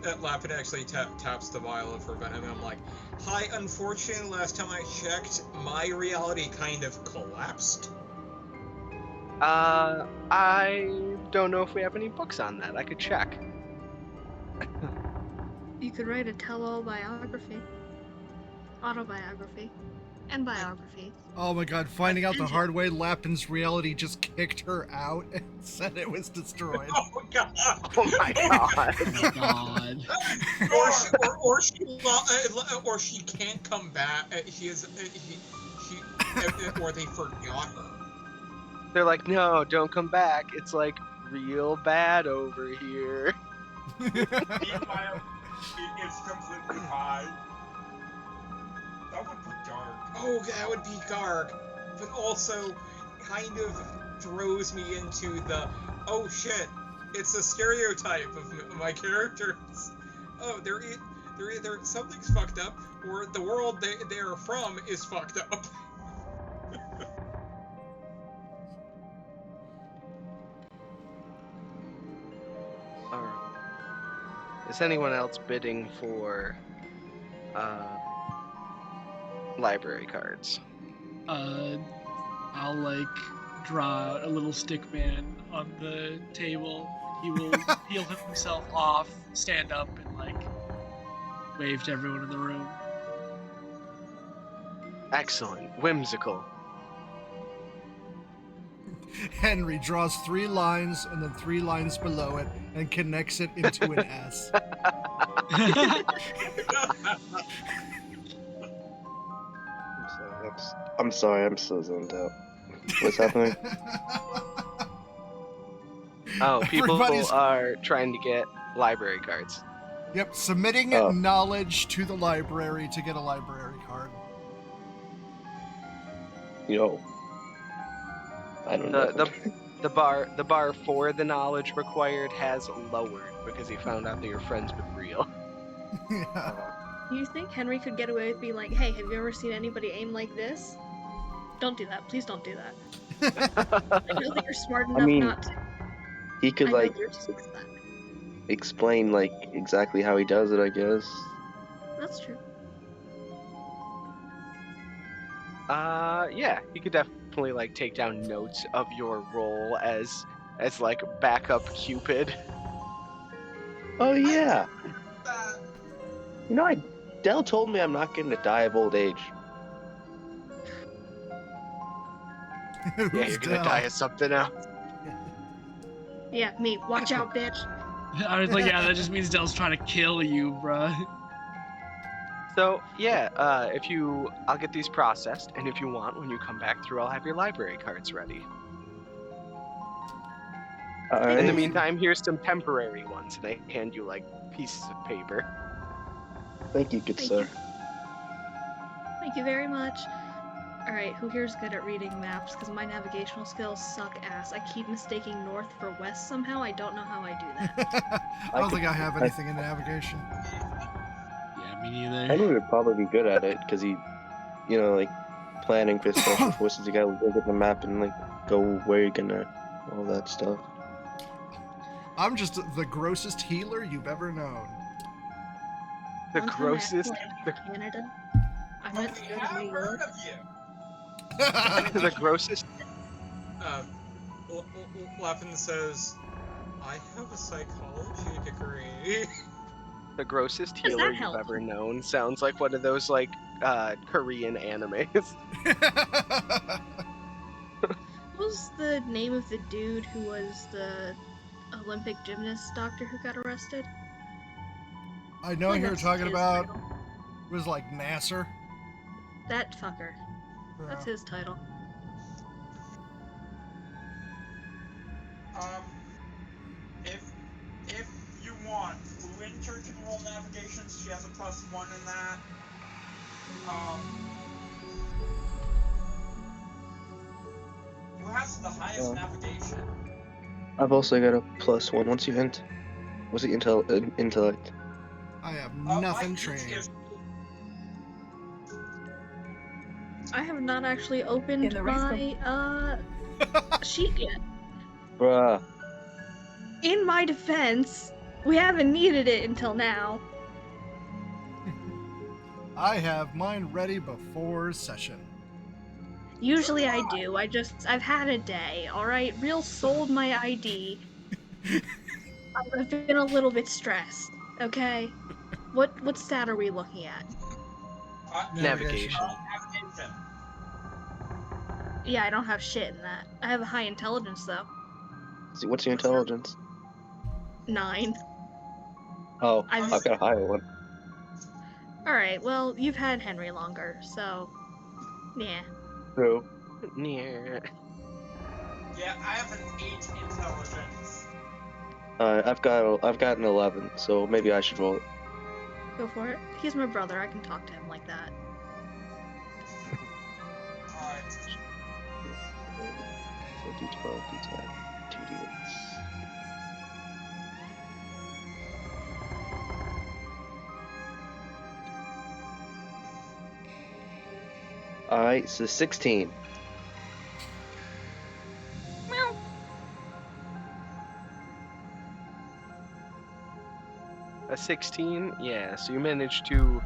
actually taps the vial of her venom, and I'm like, hi, unfortunately, last time I checked, my reality kind of collapsed. I don't know if we have any books on that. I could check. You could write a tell-all biography, autobiography, and biography. Oh my god, finding out the hard way, Lappin's reality just kicked her out and said it was destroyed. Oh god! Oh my god. Oh my god. or she can't come back. Or they forgot her. They're like, no, don't come back. It's like real bad over here. Meanwhile, it is completely fine. That would be dark. Oh, that would be dark, but also kind of throws me into the, oh shit, it's a stereotype of my characters. Oh, they're either something's fucked up, or the world they're from is fucked up. Alright. Is anyone else bidding for library cards? I'll like draw a little stick man on the table. He will peel himself off, stand up, and like wave to everyone in the room. Excellent. Whimsical. Henry draws 3 lines and then 3 lines below it and connects it into an S. I'm sorry, I'm so zoned out. What's happening? Oh, people Everybody's- are trying to get library cards. Yep, submitting Oh. knowledge to the library to get a library card. Yo. I don't know. The bar for the knowledge required has lowered because he found out that you're friends with real. Yeah. You think Henry could get away with being like, hey, have you ever seen anybody aim like this? Don't do that. Please don't do that. I know that you're smart enough mean, not to. He could I know like you're just like that. explain like exactly how he does it, I guess. That's true. Yeah, you could definitely like take down notes of your role as like backup Cupid. Oh yeah. Uh, You know, Dell told me I'm not going to die of old age. Yeah, Who's you're gonna Dell? die of something else. Yeah, me. Watch out, bitch. I was like, yeah, that just means Dell's trying to kill you, bruh. So yeah, I'll get these processed, and if you want, when you come back through, I'll have your library cards ready. In the Alright. meantime, here's some temporary ones, and they hand you like pieces of paper. Thank you, good Thank sir. you. Thank you very much. Alright, who here's good at reading maps? Because my navigational skills suck ass. I keep mistaking north for west somehow. I don't know how I do that. I don't think I have anything in navigation. Yeah, me neither. Henry would probably be good at it because he, like planning for special forces. You gotta look at the map and like go where you're gonna, all that stuff. I'm just the grossest healer you've ever known. The One time I grossest, actually went to Canada. I but went we to go have to New heard York. of you. the grossest. Lappin says, I have a psychology degree. The grossest Does that healer you've help? ever known sounds like one of those like Korean animes. What was the name of the dude who was the Olympic gymnast doctor who got arrested? I know Like, who you're that's talking his about. title. It was like Nasser. That fucker. That's his title. If you want, Winter can roll navigation. She has a +1 in that. Who has the highest navigation? I've also got a +1. Once you hint, was it intellect? I have My nothing hint trained. is- I have not actually opened my sheet yet. Bruh. In my defense, we haven't needed it until now. I have mine ready before session. Usually I do. I've had a day, alright? Real sold my ID. I've been a little bit stressed, okay? What stat are we looking at? Navigation. Navigation. Yeah, I don't have shit in that. I have a high intelligence though. See, what's your intelligence? 9. Oh, I'm- I've got a higher one. Alright, well, you've had Henry longer, so yeah. True. Yeah. Yeah, I have an 8 intelligence. I've got an 11, so maybe I should roll it. Go for it. He's my brother, I can talk to him like that. Alright. So D12, D10, 2D8s. Alright, so 16. A 16? Yeah, so you managed to...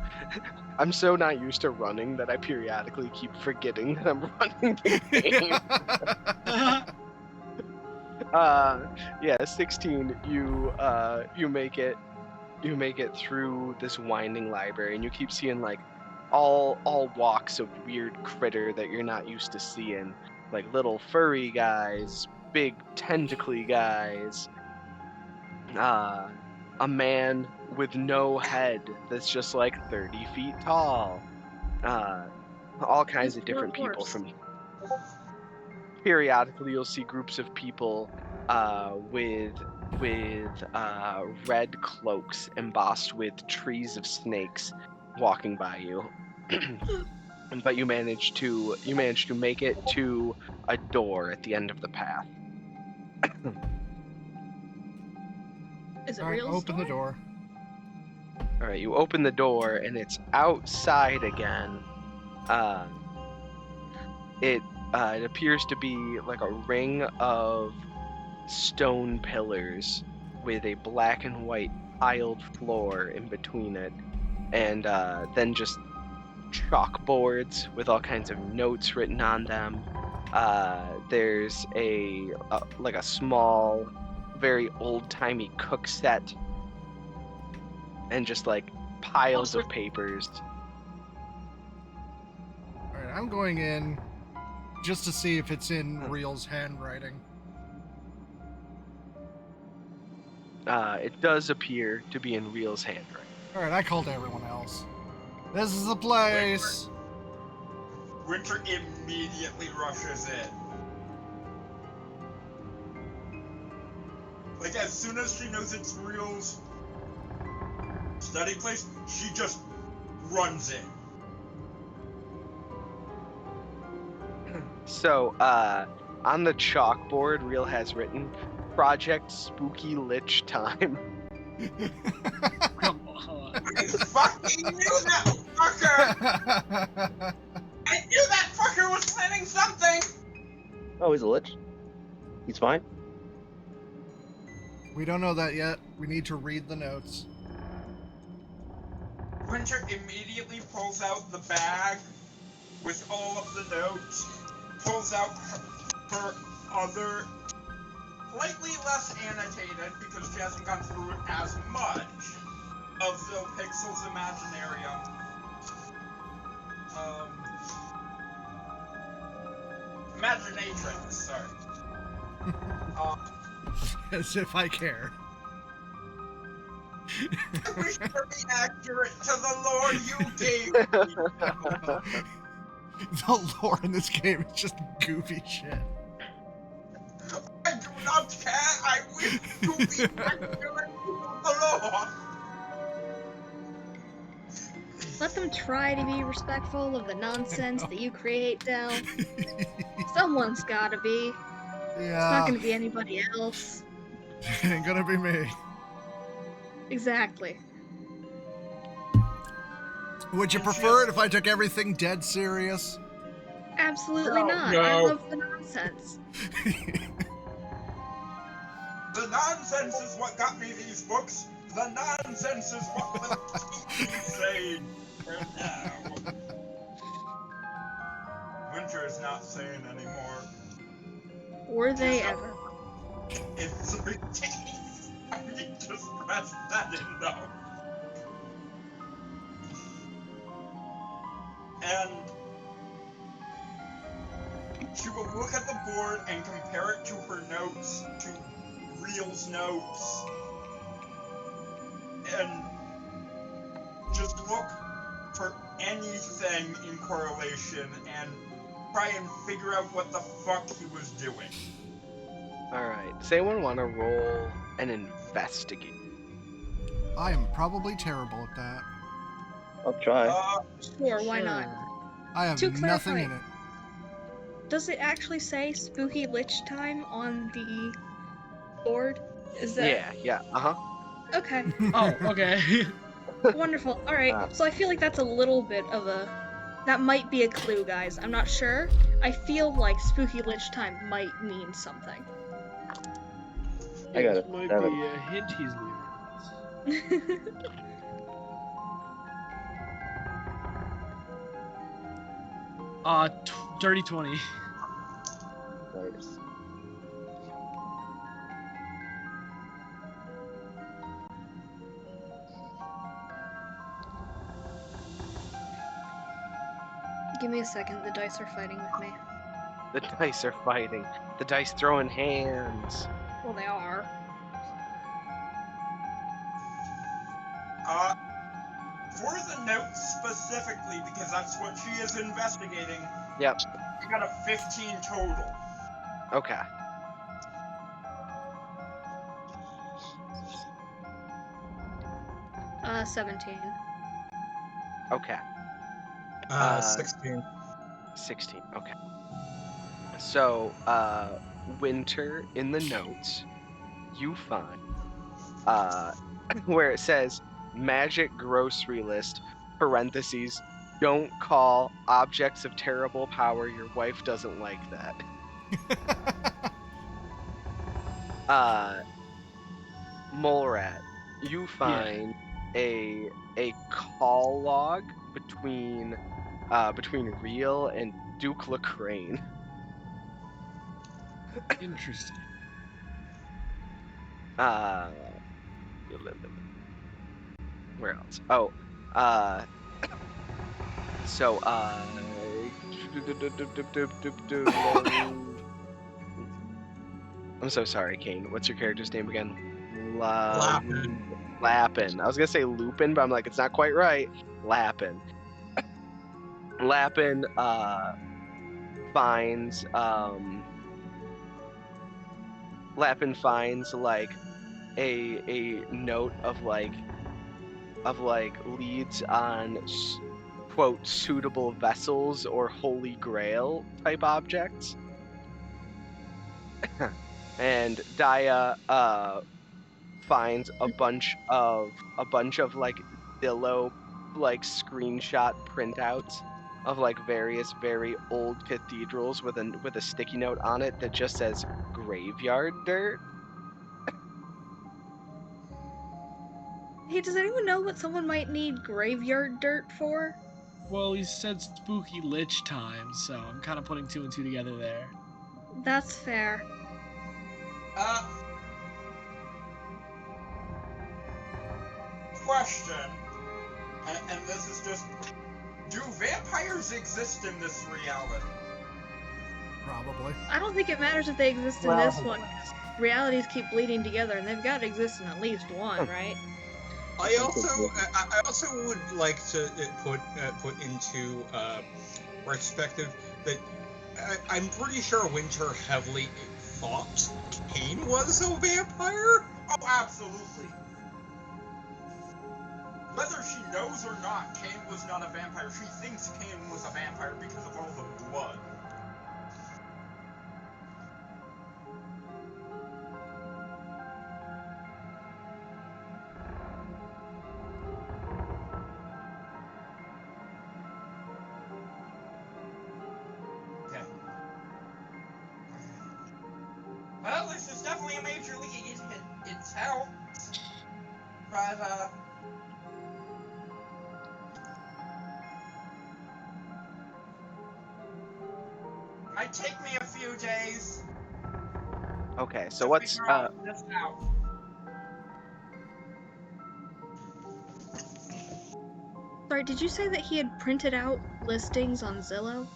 I'm so not used to running that I periodically keep forgetting that I'm running the game. Yeah, 16, you make it through this winding library, and you keep seeing like all walks of weird critter that you're not used to seeing, like little furry guys, big tentacly guys, a man with no head that's just like 30 feet tall, all kinds of different people. From periodically you'll see groups of people with red cloaks embossed with trees of snakes walking by you. But you manage to make it to a door at the end of the path. Is it All right, real? open the door. All right, you open the door and it's outside again. It appears to be like a ring of stone pillars with a black and white tiled floor in between it, and then just chalkboards with all kinds of notes written on them. There's a small, very old-timey cook set, and just like piles of papers. All right, I'm going in just to see if it's in Real's handwriting. It does appear to be in Real's handwriting. All right, I called everyone else. This is the place. Winter immediately rushes in. Like, as soon as she knows it's Real's study place, she just runs in. So, on the chalkboard, Real has written, Project Spooky Lich Time. Come on. I fucking knew that fucker! I knew that fucker was planning something! Oh, he's a lich. He's fine. We don't know that yet. We need to read the notes. Winter immediately pulls out the bag with all of the notes, pulls out her other, slightly less annotated because she hasn't gone through it as much, of Phil Pixel's Imaginarium. Imaginatrix, sorry. As if I care. I wish to be accurate to the lore you gave me. The lore in this game is just goofy shit. I do not care. I wish to be accurate to the lore. Let them try to be respectful of the nonsense that you create, Del. Someone's gotta be. It's not Yeah, gonna be anybody else. ain't gonna be me. Exactly. Would you prefer it if I took everything dead serious? Absolutely No, not. no. I love the nonsense. The nonsense is what got me these books. The nonsense is what will keep me sane for now. Winter is not sane anymore. Were they ever? It's ridiculous. I need to scratch that in though. And she will look at the board and compare it to her notes, to Real's notes, and just look for anything in correlation and try and figure out what the fuck he was doing. Alright, does anyone want to roll an investigate? I am probably terrible at that. I'll try. Sure, why not? I have To nothing clarify- in it. Does it actually say Spooky Lich Time on the board? Is that Yeah, uh-huh. okay? Oh, okay. Wonderful. All right. So I feel like that's a little bit of a. That might be a clue, guys. I'm not sure. I feel like Spooky Lich Time might mean something. I got This it. might Damn it. be a hint he's leaving us. Dirty 20. Nice. Give me a second. The dice are fighting with me. The dice are fighting. The dice throwing hands. Well, they are. For the notes specifically, because that's what she is investigating, Yep. I got a 15 total. Okay. Uh, 17. Okay. 16. 16. Okay. So, Winter, in the notes, you find where it says magic grocery list, parentheses, don't call objects of terrible power. Your wife doesn't like that. Mole Rat, you find a call log between Real and Duke Lacrane. Interesting. Where else? Oh, so I'm so sorry, Kane. What's your character's name again? Lappin. Lappin. I was gonna say Lupin, but I'm like, it's not quite right. Lappin. Lappin finds like a note of leads on quote suitable vessels or holy grail type objects. And Daya finds a bunch of like Zillow like screenshot printouts of like various very old cathedrals with a sticky note on it that just says graveyard dirt. Hey, does anyone know what someone might need graveyard dirt for? Well, he said spooky lich time, so I'm kind of putting 2 and 2 together there. That's fair. Question, and this is just, do vampires exist in this reality? Probably. I don't think it matters if they exist in this one, 'cause realities keep bleeding together, and they've got to exist in at least one, right? I also would like to put into perspective that I'm pretty sure Winter heavily thought Kane was a vampire. Oh, absolutely. Whether she knows or not, Kane was not a vampire. She thinks Kane was a vampire because of all the blood. Okay. Well, this is definitely a major lead. It's helped. But, might take me a few days Okay, so to what's figure all this out. Sorry, did you say that he had printed out listings on Zillow?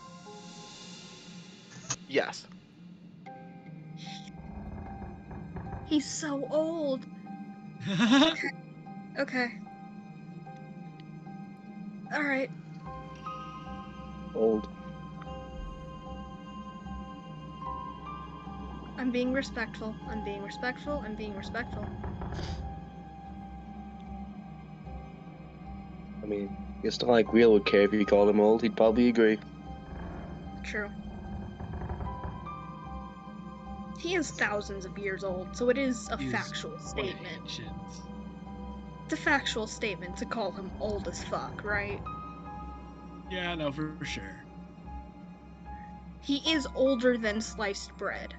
yes. He's so old. Okay. Alright. Old. I'm being respectful. I'm being respectful. I'm being respectful. I mean, it's not like Real would care if you called him old. He'd probably agree. True. He is thousands of years old, so it is a He's factual quite statement. ancient. It's a factual statement to call him old as fuck, right? Yeah, no, for sure. He is older than sliced bread.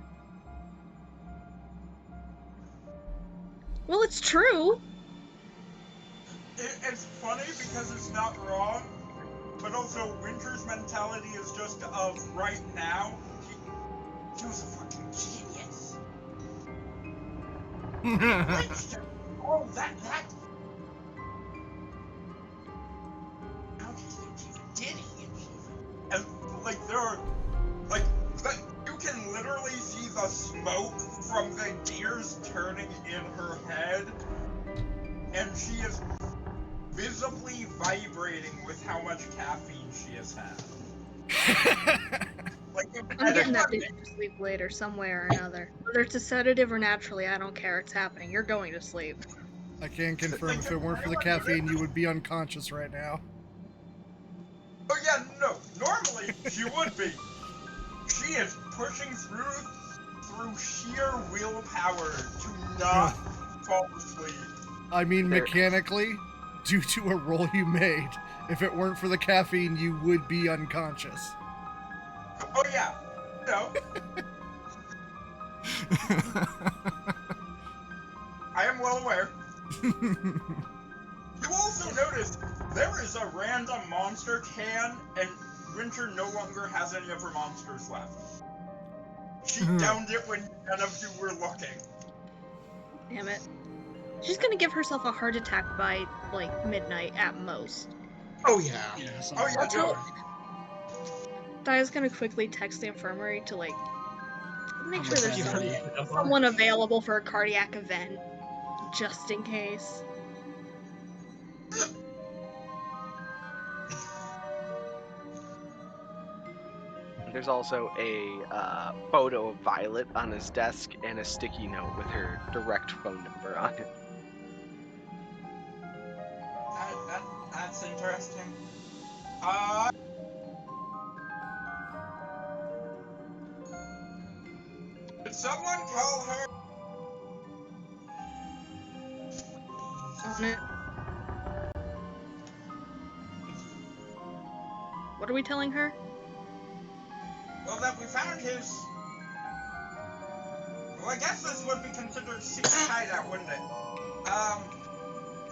Well, it's true. It's funny because it's not wrong, but also Winter's mentality is just of right now. He was a fucking genius. Glitched him. Oh, that. How did he achieve it? Did he achieve it? And like there are, like you can literally see the smoke from the gears turning in her head, and she is visibly vibrating with how much caffeine she has had. Like, I'm getting that bitch to sleep later, some way or another. Whether it's a sedative or naturally, I don't care. It's happening. You're going to sleep. I can confirm if it weren't for the caffeine, you would be unconscious right now. Oh yeah, no. Normally she would be. She is pushing through sheer willpower to not fall asleep. I mean, mechanically, due to a roll you made, if it weren't for the caffeine, you would be unconscious. Oh yeah. No. I am well aware. You also notice there is a random monster can, and Winter no longer has any of her monsters left. She downed it when none of you were looking. Damn it. She's gonna give herself a heart attack by, like, midnight at most. Oh yeah. Yeah, Oh yeah, Tell- no. Dia's gonna quickly text the infirmary to, like, make sure there's Okay. someone available for a cardiac event, just in case. There's also a photo of Violet on his desk and a sticky note with her direct phone number on it. That's interesting. Did someone call her? On it. What are we telling her? Well, that we found his... Well, I guess this would be considered secret hideout, wouldn't it?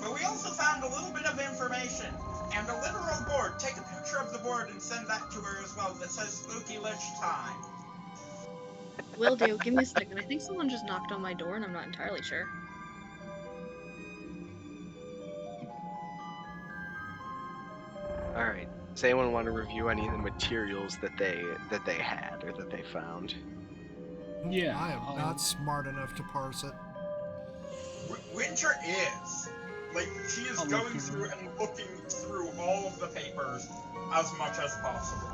But we also found a little bit of information. And a literal board. Take a picture of the board and send that to her as well that says Spooky Lich Time. Will do. Give me a second. I think someone just knocked on my door and I'm not entirely sure. Alright. Does anyone want to review any of the materials that they had or that they found? Yeah. I am not smart enough to parse it. Winter is. Like, she is I'll look going through through and looking through all of the papers as much as possible.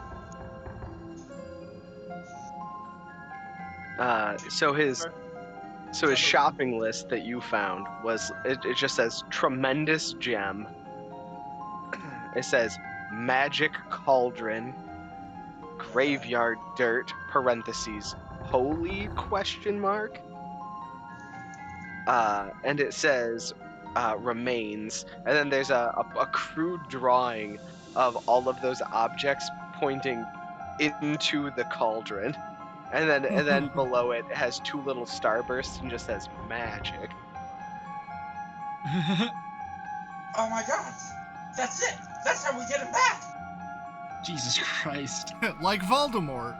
So his shopping list that you found was it just says tremendous gem. It says magic cauldron, graveyard dirt parentheses holy question mark. And it says remains, and then there's a crude drawing of all of those objects pointing into the cauldron. And then below it has two little starbursts and just says magic. Oh my god! That's it! That's how we get him back! Jesus Christ. Like Voldemort.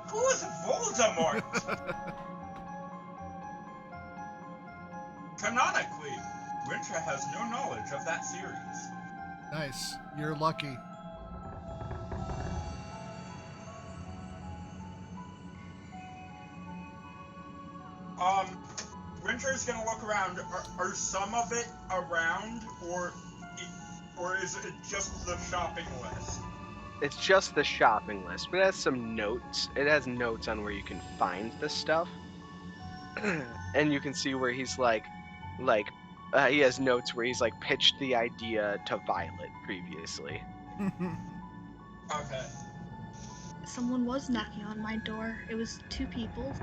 Who is Voldemort? Canonically, Winter has no knowledge of that series. Nice. You're lucky. Winter's gonna look around. Are some of it around, or is it just the shopping list? It's just the shopping list, but it has some notes. It has notes on where you can find the stuff. And you can see where he's he has notes where he's like pitched the idea to Violet previously. Okay. Someone was knocking on my door. It was 2 people.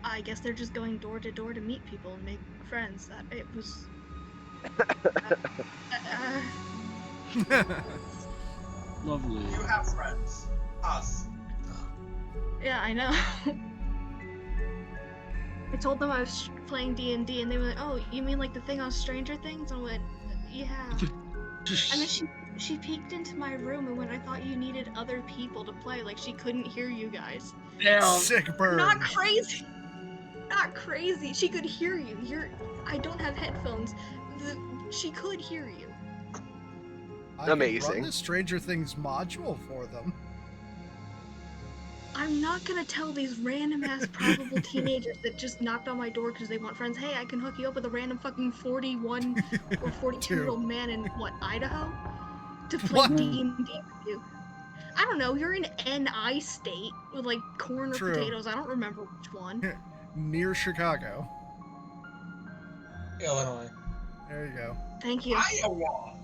I guess they're just going door to door to meet people and make friends. It was... Lovely. You have friends. Us. Yeah, I know. I told them I was playing D&D, and they were like, "Oh, you mean like the thing on Stranger Things?" And I went, "Yeah." And then she peeked into my room and went, "I thought you needed other people to play, like she couldn't hear you guys." Damn. Sick burn. Not crazy. Not crazy. She could hear you. I don't have headphones. She could hear you. I could Amazing. run the Stranger Things module for them. I'm not gonna tell these random ass probable teenagers that just knocked on my door because they want friends, "Hey, I can hook you up with a random fucking 41 or 42-year-old man in, what, Idaho? To play What? D&D with you." I don't know, you're in NI state with like corn or True. potatoes, I don't remember which one. Near Chicago. Illinois. There you go. Thank you. Iowa!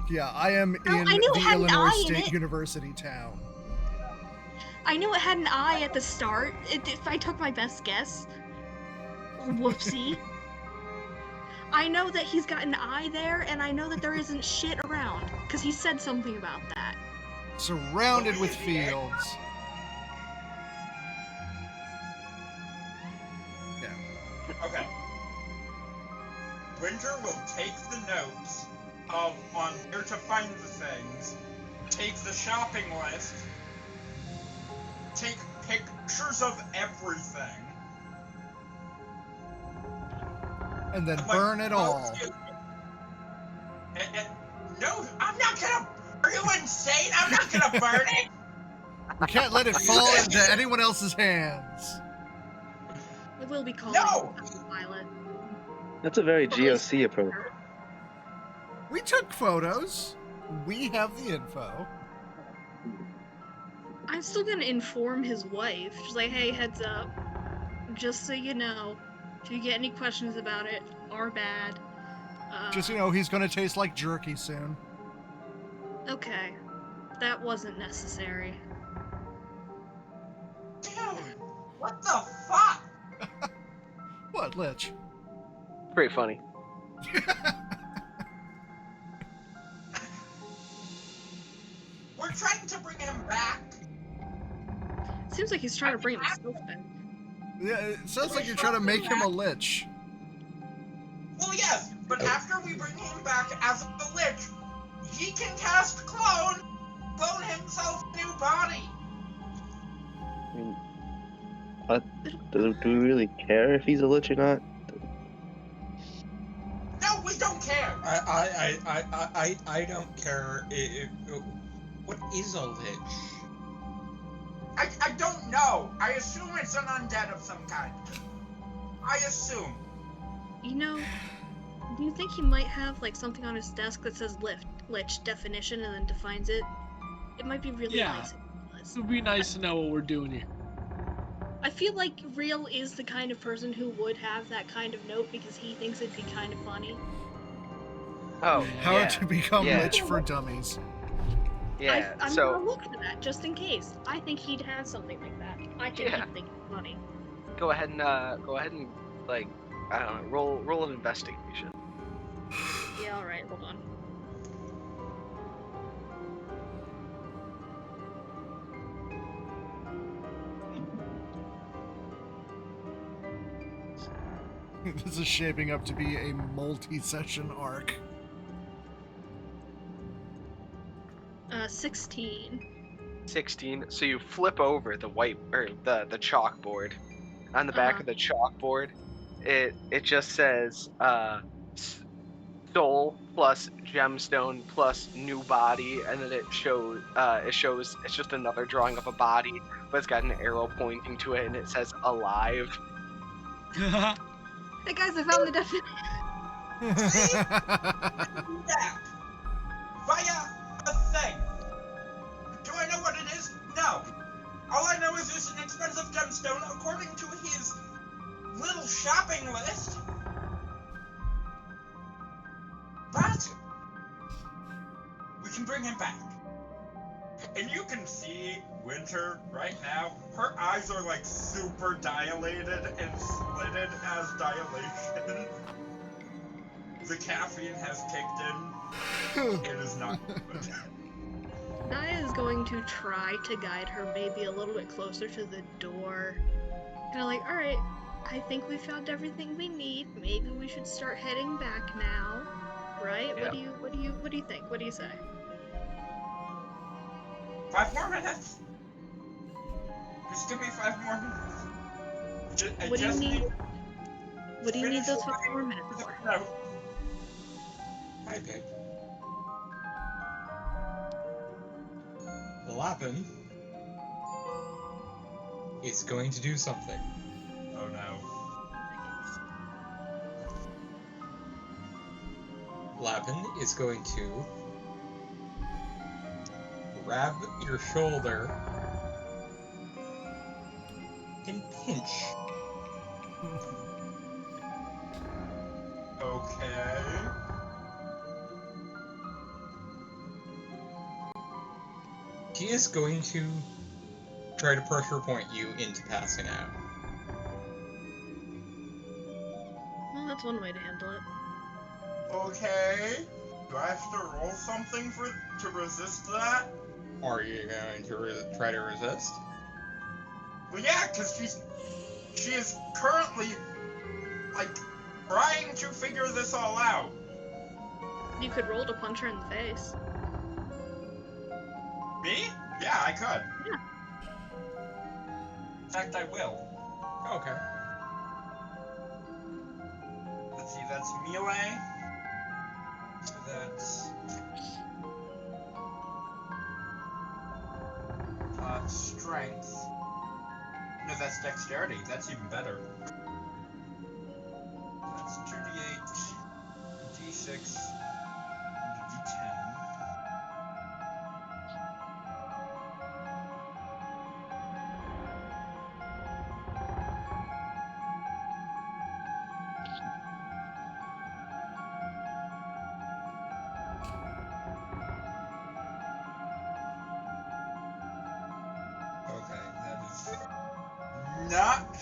Yeah, I am No, in I knew it the had an Illinois I in State it. University town. I knew it had an I at the start, if I took my best guess. Whoopsie. I know that he's got an I there, and I know that there isn't shit around, because he said something about that. Surrounded with fields. Yeah. Okay. Winter will take the notes on where to find the things, take the shopping list, take pictures of everything, And then I'm burn like, it "Oh, all. excuse me." No, I'm not gonna. Are you insane? I'm not gonna burn it. We can't let it fall into anyone else's hands. It will be called No! Violet. That's a very GOC approach. We took photos. We have the info. I'm still gonna inform his wife. She's like, "Hey, heads up. Just so you know, if you get any questions about it, our bad. Just, you know, he's gonna taste like jerky soon. Okay. That wasn't necessary." Dude, what the fuck? What, Lich? Pretty funny. We're trying to bring him back. Seems like he's trying to bring himself back. Yeah, it sounds like you're trying to make him a Lich. Well, yes, but after we bring him back as a lich, he can cast clone himself a new body. I mean, do we really care if he's a lich or not? No, we don't care. I don't care. What is a lich? I don't know. I assume it's an undead of some kind. I assume. You know, do you think he might have like something on his desk that says lich definition and then defines it? It might be really Yeah. nice if he does. It would be nice to know what we're doing here. I feel like Real is the kind of person who would have that kind of note because he thinks it'd be kind of funny. Oh, How yeah. to become Yeah. Lich for dummies. Yeah, I'm so gonna look for that just in case. I think he'd have something like that. I think Yeah. he'd think it's funny. go ahead and like, I don't know, roll an investigation. Yeah, alright, hold on. This is shaping up to be a multi-session arc. 16. 16. So you flip over the the chalkboard. On the back of the chalkboard, it just says soul plus gemstone plus new body, and then it shows it's just another drawing of a body, but it's got an arrow pointing to it, and it says alive. Hey guys, I found the definition. Back via a thing. Do I know what it is? No. All I know is it's an expensive gemstone according to his little shopping list. But we can bring him back. And you can see Winter right now. Her eyes are like super dilated and slitted as dilation. The caffeine has kicked in. It is not good. Naya is going to try to guide her maybe a little bit closer to the door. Kind of like, alright, I think we found everything we need. Maybe we should start heading back now, right? Yeah. What do you think? What do you say? 5 more minutes. Just give me 5 more minutes. What do you need? What do you need finish those 5 writing more minutes the for? note. Hi, Pig. Lapin is going to do something. Oh no. Lapin is going to grab your shoulder and pinch. Okay. She is going to try to pressure point you into passing out. Well, that's one way to handle it. Okay. Do I have to roll something to resist that? Are you going to try to resist? Well, yeah, because she is currently, like, trying to figure this all out. You could roll to punch her in the face. Me? Yeah, I could. Yeah. In fact, I will. Okay. Let's see, that's melee. So that's... strength. No, that's dexterity. That's even better. That's 2d8, d6, and a d10. Okay, that is not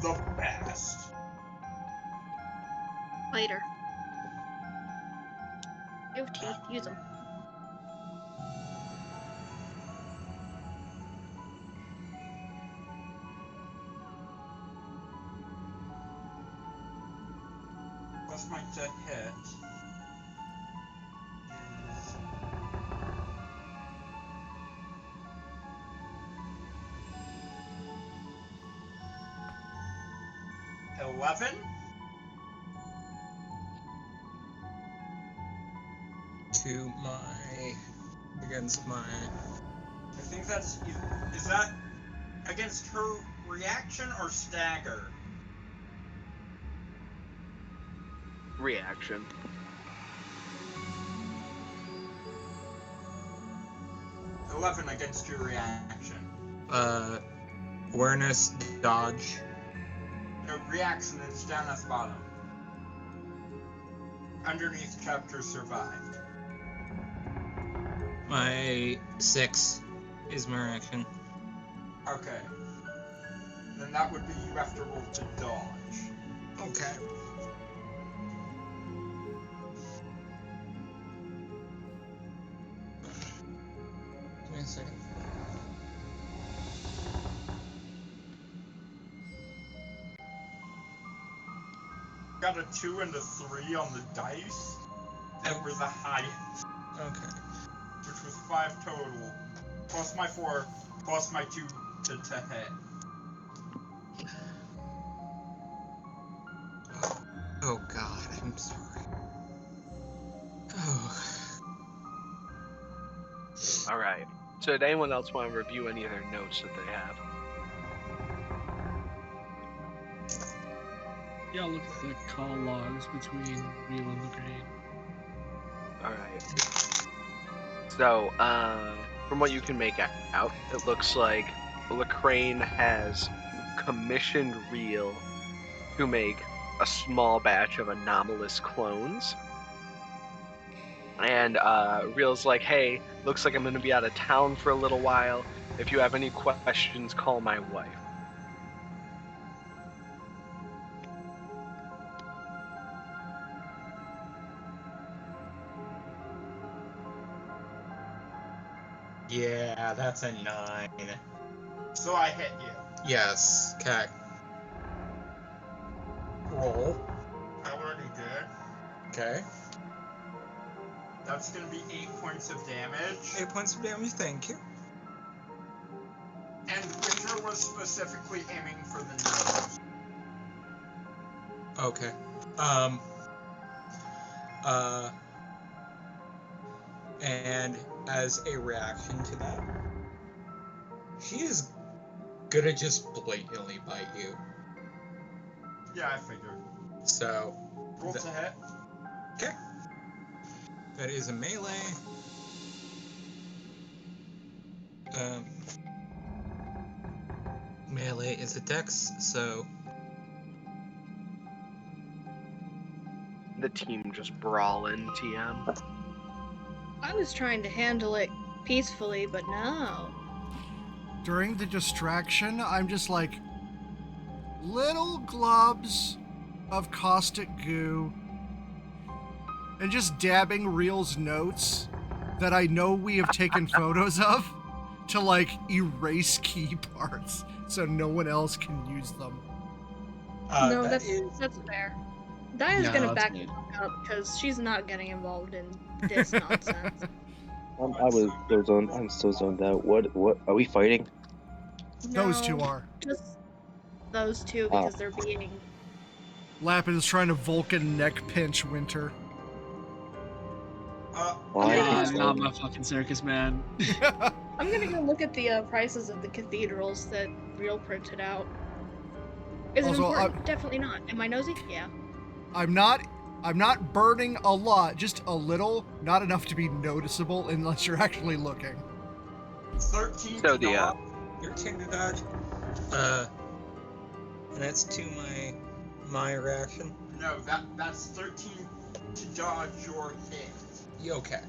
the best. Later. You have teeth. Use them. Plus my to hit is 11. To my... against my... I think that's... Is that against her reaction or stagger? Reaction. $11 against your reaction. Awareness, dodge. No, reaction, it's down at the bottom. Underneath chapter survived. My 6 is my reaction. Okay. Then that would be you have to roll to dodge. Okay. Give me a second. Got a 2 and a 3 on the dice. That were the highest. Okay. Which was 5 total. Plus my 4, plus my 2 to hit. Oh god, I'm sorry. Oh. All right. So did anyone else want to review any of their notes that they have? Yeah, I'll look at the call logs between Real and Lagrange. All right. So, from what you can make out, it looks like Lacrane has commissioned Real to make a small batch of anomalous clones. And Real's like, hey, looks like I'm going to be out of town for a little while. If you have any questions, call my wife. Yeah, that's a 9. So I hit you. Yes, okay. roll. I already did. Okay. That's gonna be 8 points of damage. 8 points of damage, thank you. And Winter was specifically aiming for the nose. Okay. And as a reaction to that, she is gonna just blatantly bite you. Yeah, I figured. So, Roll to hit. okay. That is a melee. Melee is a dex, so The team just brawling, TM. I was trying to handle it peacefully, but no. During the distraction, I'm just like little globs of caustic goo and just dabbing Real's notes that I know we have taken photos of to like erase key parts so no one else can use them. No, that that's is- that's fair. Dia's Yeah, gonna that's back good. the fuck up because she's not getting involved in this nonsense. I'm so zoned out. What are we fighting? Those two No, are. just those two because they're being. Lapin is trying to Vulcan neck pinch Winter. Why? Yeah. Not my fucking circus, man. I'm gonna go look at the prices of the cathedrals that Real printed out. Is it Also, important? Definitely not. Am I nosy? Yeah. I'm not burning a lot, just a little, not enough to be noticeable unless you're actually looking. 13 So to the, dodge. your turn to dodge. And that's to my reaction. No, that's 13 to dodge your hit. You okay?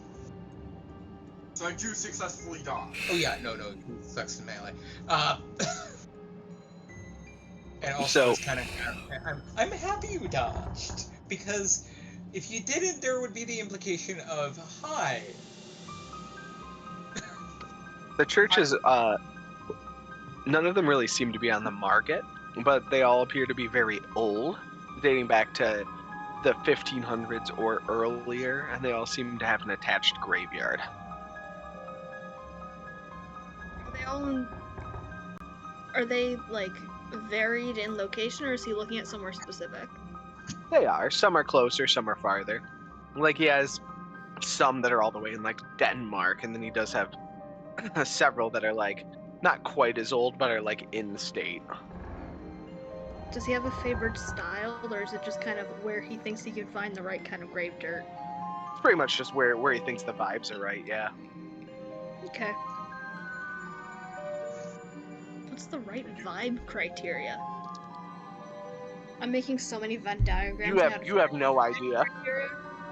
So I do successfully dodge. Oh yeah, no, it sucks in melee. And also, it's kind of I'm happy you dodged because if you didn't, there would be the implication of hi. The churches, none of them really seem to be on the market, but they all appear to be very old, dating back to the 1500s or earlier, and they all seem to have an attached graveyard. Are they like varied in location, or is he looking at somewhere specific? They are. Some are closer, some are farther. Like, he has some that are all the way in, like, Denmark, and then he does have several that are, like, not quite as old, but are, like, in the state. Does he have a favored style, or is it just kind of where he thinks he can find the right kind of grave dirt? It's pretty much just where he thinks the vibes are right, yeah. Okay. What's the right vibe criteria? I'm making so many Venn diagrams. You have no idea.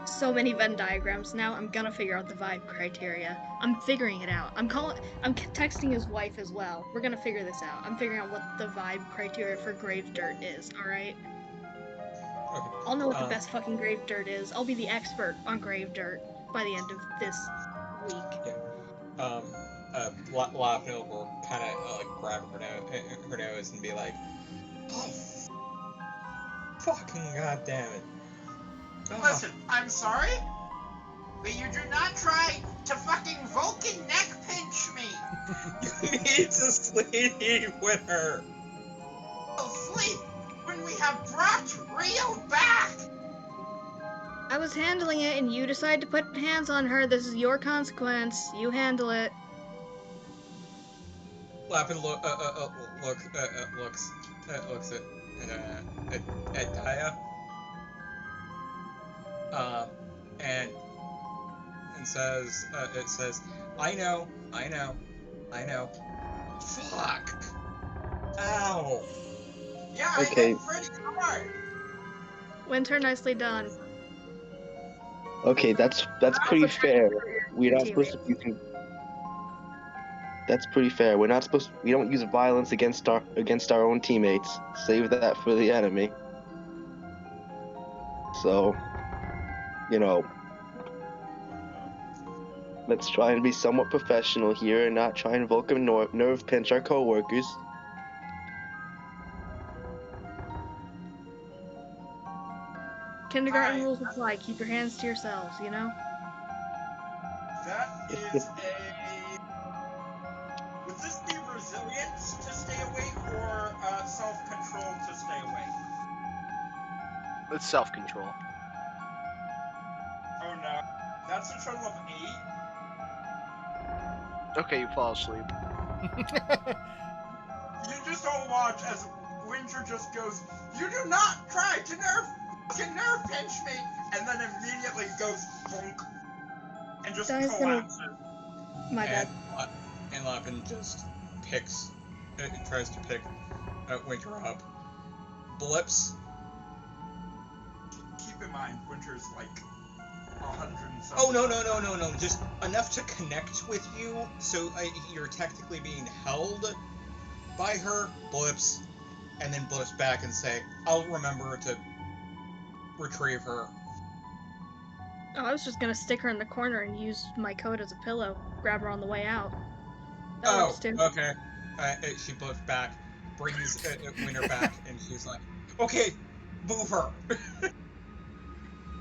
So many Venn diagrams now. I'm gonna figure out the vibe criteria. I'm figuring it out. I'm texting his wife as well. We're gonna figure this out. I'm figuring out what the vibe criteria for grave dirt is. All right. Okay. I'll know what the best fucking grave dirt is. I'll be the expert on grave dirt by the end of this week. Lapin will kind of like grab her nose and be like, "Oh, fucking goddamn it!" Listen, I'm sorry, but you do not try to fucking Vulcan neck pinch me! You need to sleep with her. I'll sleep when we have brought Rio back! I was handling it and you decide to put hands on her. This is your consequence. You handle it. Lapin looks at Daya, and says, "It says, I know. Fuck. Ow. Yeah, Okay. I hit pretty hard! Winter, nicely done. Okay, that's pretty fair. We're not supposed to be using. That's pretty fair. We don't use violence against our own teammates. Save that for the enemy. So, let's try and be somewhat professional here and not try and Vulcan nerve pinch our coworkers. Kindergarten Hi. rules apply. Keep your hands to yourselves, you know? That is a. Would this be resilience to stay awake or self-control to stay awake? It's self-control. Oh no. That's a total of 8. Okay, you fall asleep. You just all watch as Winter just goes, "You do not try to nerve pinch me," and then immediately goes bonk and just Dia's gonna. collapses. My bad. And Lapin just tries to pick Winter up. Blips. Keep in mind, Winter's like 100 and something. Oh, no. Just enough to connect with you, so you're technically being held by her. Blips. And then blips back and say, I'll remember to retrieve her. Oh, I was just gonna stick her in the corner and use my coat as a pillow. Grab her on the way out. That works too. Okay. She blips back, brings Winter back, and she's like, okay, move her.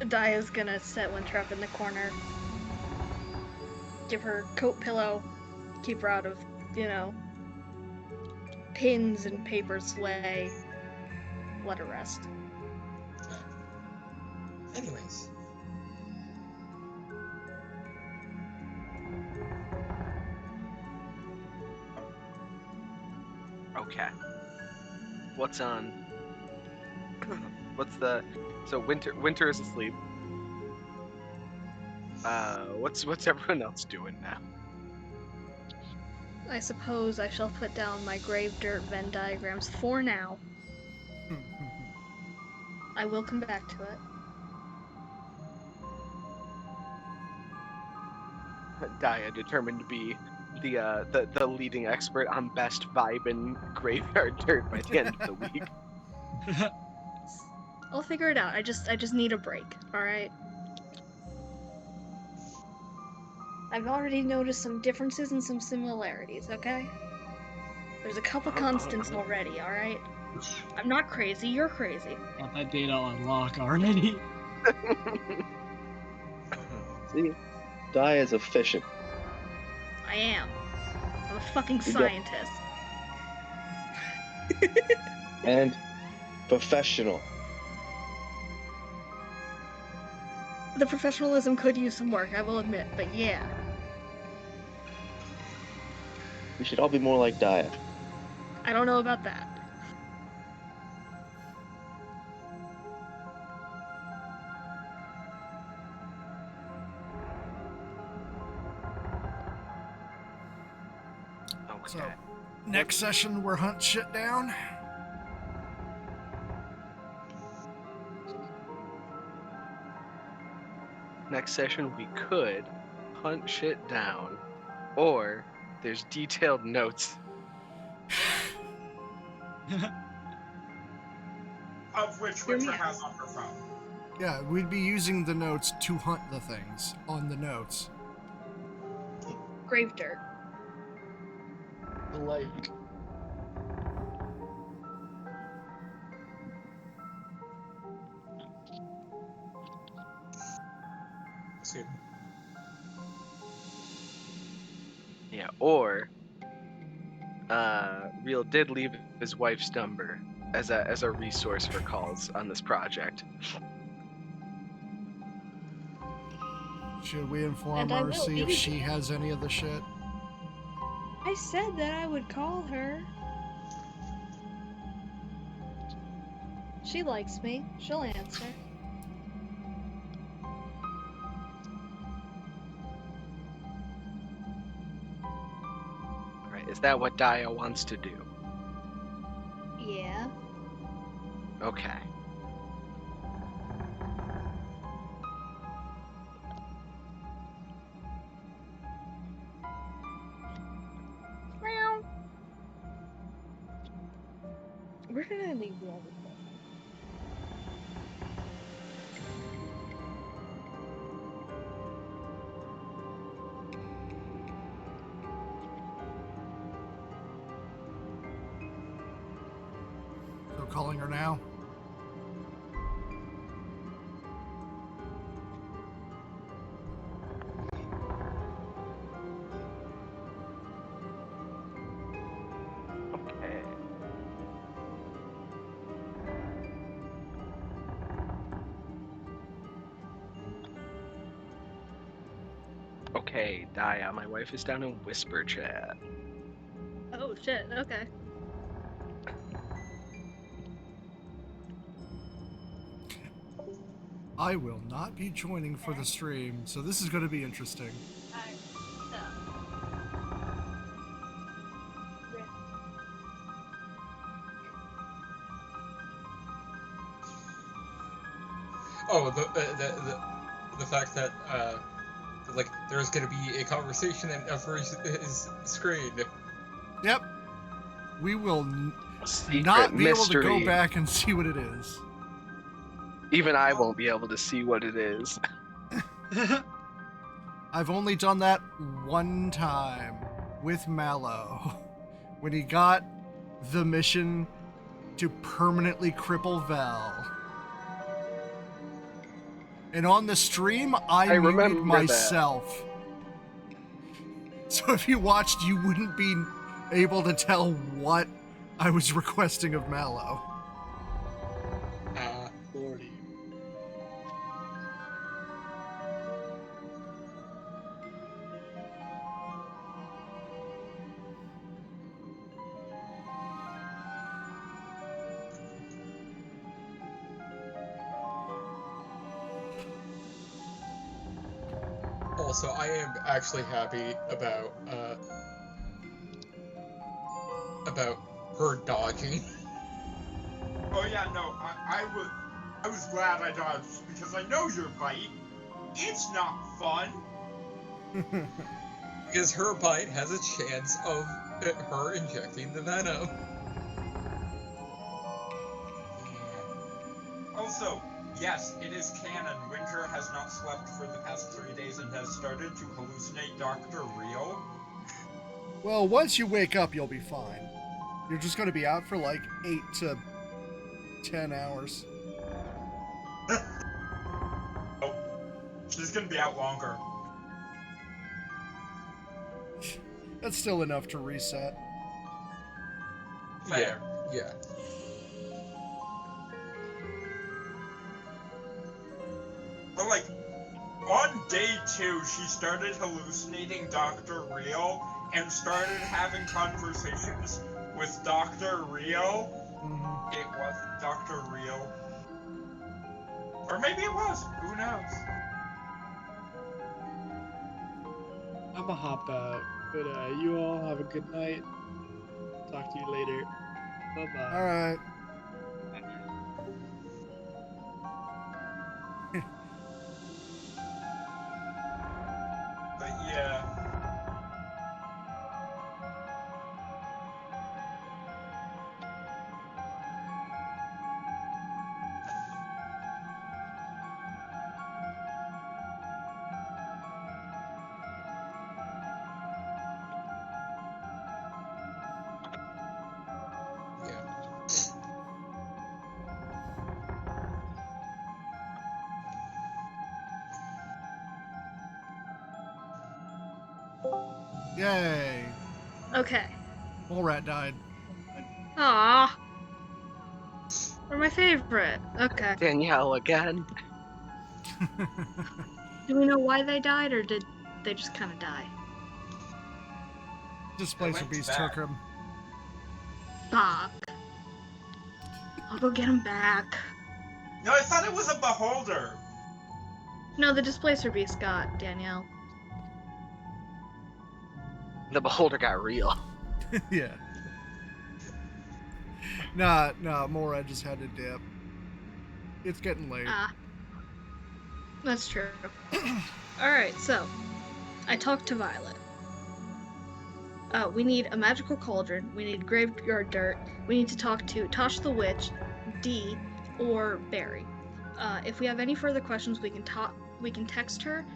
Dia's gonna set Winter up in the corner. Give her coat pillow. Keep her out of, pins and papers way. Let her rest. Anyways. Okay. What's on? What's the? So Winter is asleep. What's everyone else doing now? I suppose I shall put down my grave dirt Venn diagrams for now. I will come back to it. Dia, determined to be the leading expert on best vibe in graveyard dirt by the end of the week. I'll figure it out. I just need a break, alright? I've already noticed some differences and some similarities, okay? There's a couple constants already, alright? I'm not crazy, you're crazy. Got that data on lock already. See, Dia is efficient. I am. I'm a fucking You got- scientist. And professional. The professionalism could use some work, I will admit, but yeah. We should all be more like Dia. I don't know about that. Okay. So, next session we're hunt shit down. Next session we could hunt shit down, or there's detailed notes. Of which Hear me Winter out. has on her phone. Yeah, we'd be using the notes to hunt the things on the notes. Grave dirt. Like, Excuse me. Yeah, or Real did leave his wife's number as a resource for calls on this project. should we inform And I will Marcy if be- she has any of the shit? I said that I would call her. She likes me. She'll answer. Right? Is that what Dia wants to do? Yeah. Okay. Meow. Where did I leave all this stuff? So calling her now. Okay, Daya, my wife is down in whisper chat. Oh shit. Okay. I will not be joining for the stream, so this is going to be interesting. Oh, the fact that like there's gonna be a conversation in every his screen. Yep. We will Secret not be able to mystery. go back and see what it is. Even I won't be able to see what it is. I've only done that one time with Mallow when he got the mission to permanently cripple Val. And on the stream, I muted remember myself. So if you watched, you wouldn't be able to tell what I was requesting of Mallow. Lordy. Also, I am actually happy about her dodging. Oh yeah, no, I was glad I dodged because I know your bite. It's not fun. Because her bite has a chance of her injecting the venom. Also, yes, it is canon. Winter has not slept for the past 3 days and has started to hallucinate Dr. Real. Well, once you wake up, you'll be fine. You're just going to be out for like 8 to 10 hours. Oh, she's gonna be out longer. That's still enough to reset. Fair. Yeah. But like, on day 2, she started hallucinating Dr. Real and started having conversations with Dr. Real. Mm-hmm. It wasn't Dr. Real. Or maybe it was. Who knows? I'm gonna hop out, but you all have a good night. Talk to you later. Bye bye. All right. But yeah. Yay. Okay. Mole rat died. Aw. They're my favorite. Okay. Danielle again. Do we know why they died, or did they just kind of die? Displacer went Beast back. took him. Fuck. I'll go get him back. No, I thought it was a beholder. No, the Displacer Beast got Danielle. The beholder got real. Yeah. Nah, Mole rat just had to dip. It's getting late. Ah. That's true. Alright, so I talked to Violet. We need a magical cauldron, we need graveyard dirt, we need to talk to Tosh the Witch, Dee, or Barry. If we have any further questions, we can text her.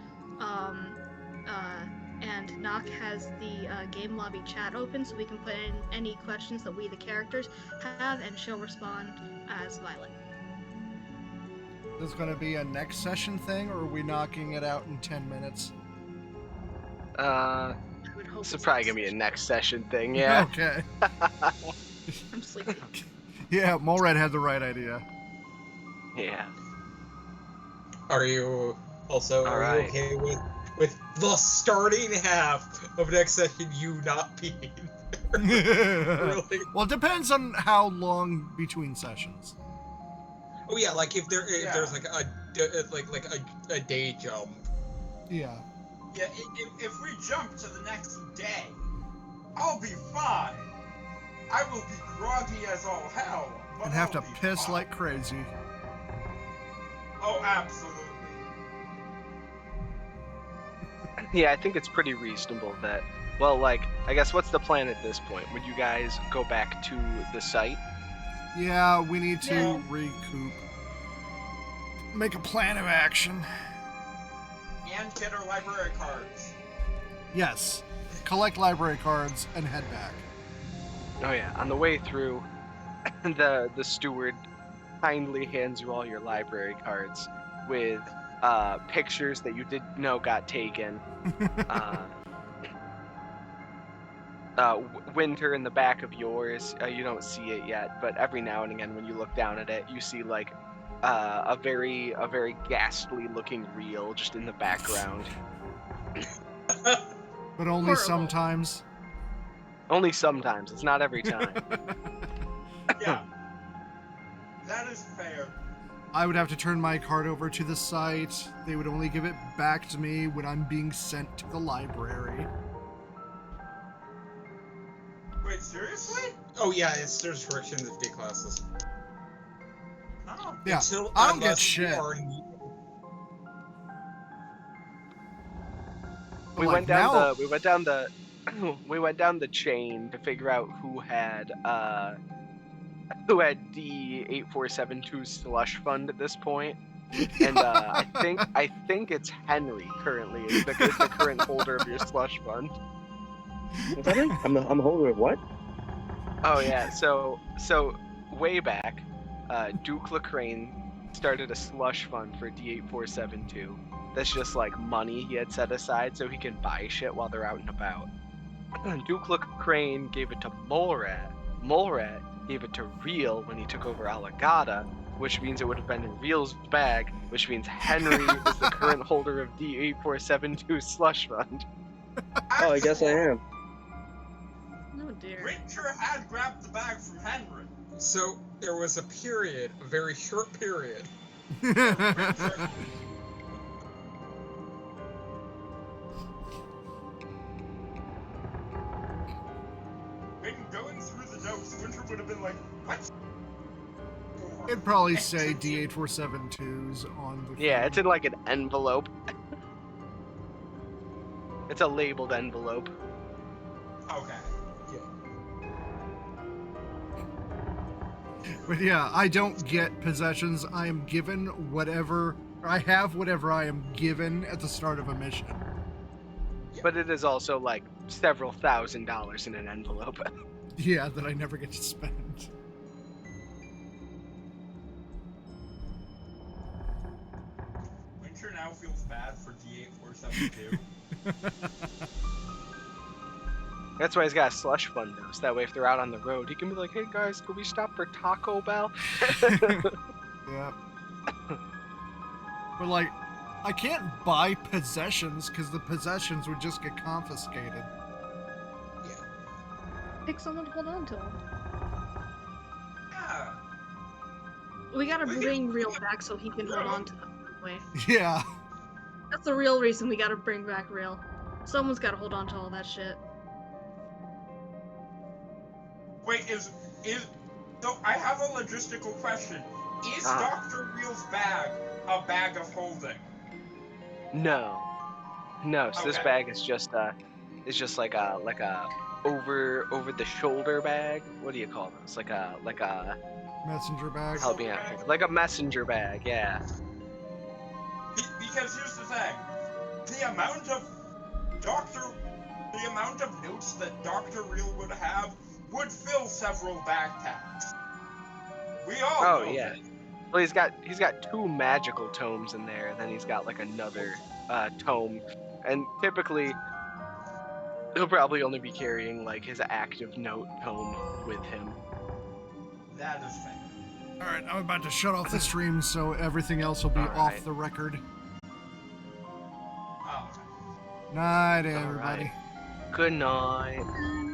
And Nock has the game lobby chat open, so we can put in any questions that we, the characters, have, and she'll respond as Violet. This is going to be a next session thing, or are we knocking it out in 10 minutes? I would hope This is it's probably next gonna be a session. next session thing, yeah. Okay. I'm sleepy. Yeah, Mole rat had the right idea. Yeah. Are you also All are right. you okay with the starting half of next session you not being really. Well, it depends on how long between sessions. Oh yeah, like if there's like a day jump. Yeah. Yeah, if we jump to the next day, I'll be fine. I will be groggy as all hell, but And have I'll to be piss fine. like crazy. Oh, absolutely. Yeah, I think it's pretty reasonable that. Well, like, I guess what's the plan at this point? Would you guys go back to the site? Yeah, we need to Yeah. recoup. Make a plan of action. And get our library cards. Yes. Collect library cards and head back. Oh yeah, on the way through, the steward kindly hands you all your library cards with pictures that you didn't know got taken. Winter in the back of yours, you don't see it yet, but every now and again when you look down at it, you see like a very ghastly looking reel just in the background. But only Horrible. sometimes. Only sometimes, it's not every time. Yeah. That is fair. I would have to turn my card over to the site. They would only give it back to me when I'm being sent to the library. Wait, seriously? Oh yeah, there's restrictions of D classes. Oh. Yeah, Until, I don't get unless you shit. are- But we like went down now, the we went down the chain to figure out who had D8472 slush fund at this point. And I think it's Henry currently is the current holder of your slush fund. What's happening? I'm the holder of what? Oh yeah, so way back, Duke Lacrane started a slush fund for D8472. That's just like money he had set aside so he can buy shit while they're out and about. Duke Lacrane gave it to Morat. Morat gave it to Real when he took over Aligata, which means it would have been in Real's bag, which means Henry is the current holder of D8472 slush fund. Oh, I guess I am. Oh dear. Winter had grabbed the bag from Henry. So there was a period, a very short period. Winter. When going through the notes, Winter would have been like, what? it'd probably say D8472's on the Yeah, thing. it's in like an envelope. It's a labeled envelope. Okay. But yeah, I don't get possessions. I am given whatever, or I have whatever I am given at the start of a mission. But it is also like several $1,000s in an envelope. Yeah, that I never get to spend. Winter now feels bad for D8472. That's why he's got a slush fund though, so that way if they're out on the road, he can be like, hey guys, can we stop for Taco Bell? Yeah. But like, I can't buy possessions because the possessions would just get confiscated. Pick someone to hold on to him. Yeah. We gotta We can- bring Real back so he can hold on to them. Wait. Yeah. That's the real reason we gotta bring back Real. Someone's gotta hold on to all that shit. Wait, so I have a logistical question. Is Dr. Real's bag a bag of holding? No. So this Okay. bag is just like a over the shoulder bag. What do you call those? Like a Messenger bag. help me out here. Like a messenger bag, yeah. Because here's the thing. The amount of notes that Dr. Real would have would fill several backpacks. We all Oh know yeah. that. Well, he's got 2 magical tomes in there, and then he's got like another tome, and typically he'll probably only be carrying like his active note tome with him. That is fair. All right, I'm about to shut off the stream, so everything else will be All off right. the record. Oh, Night, All everybody. right. Good night.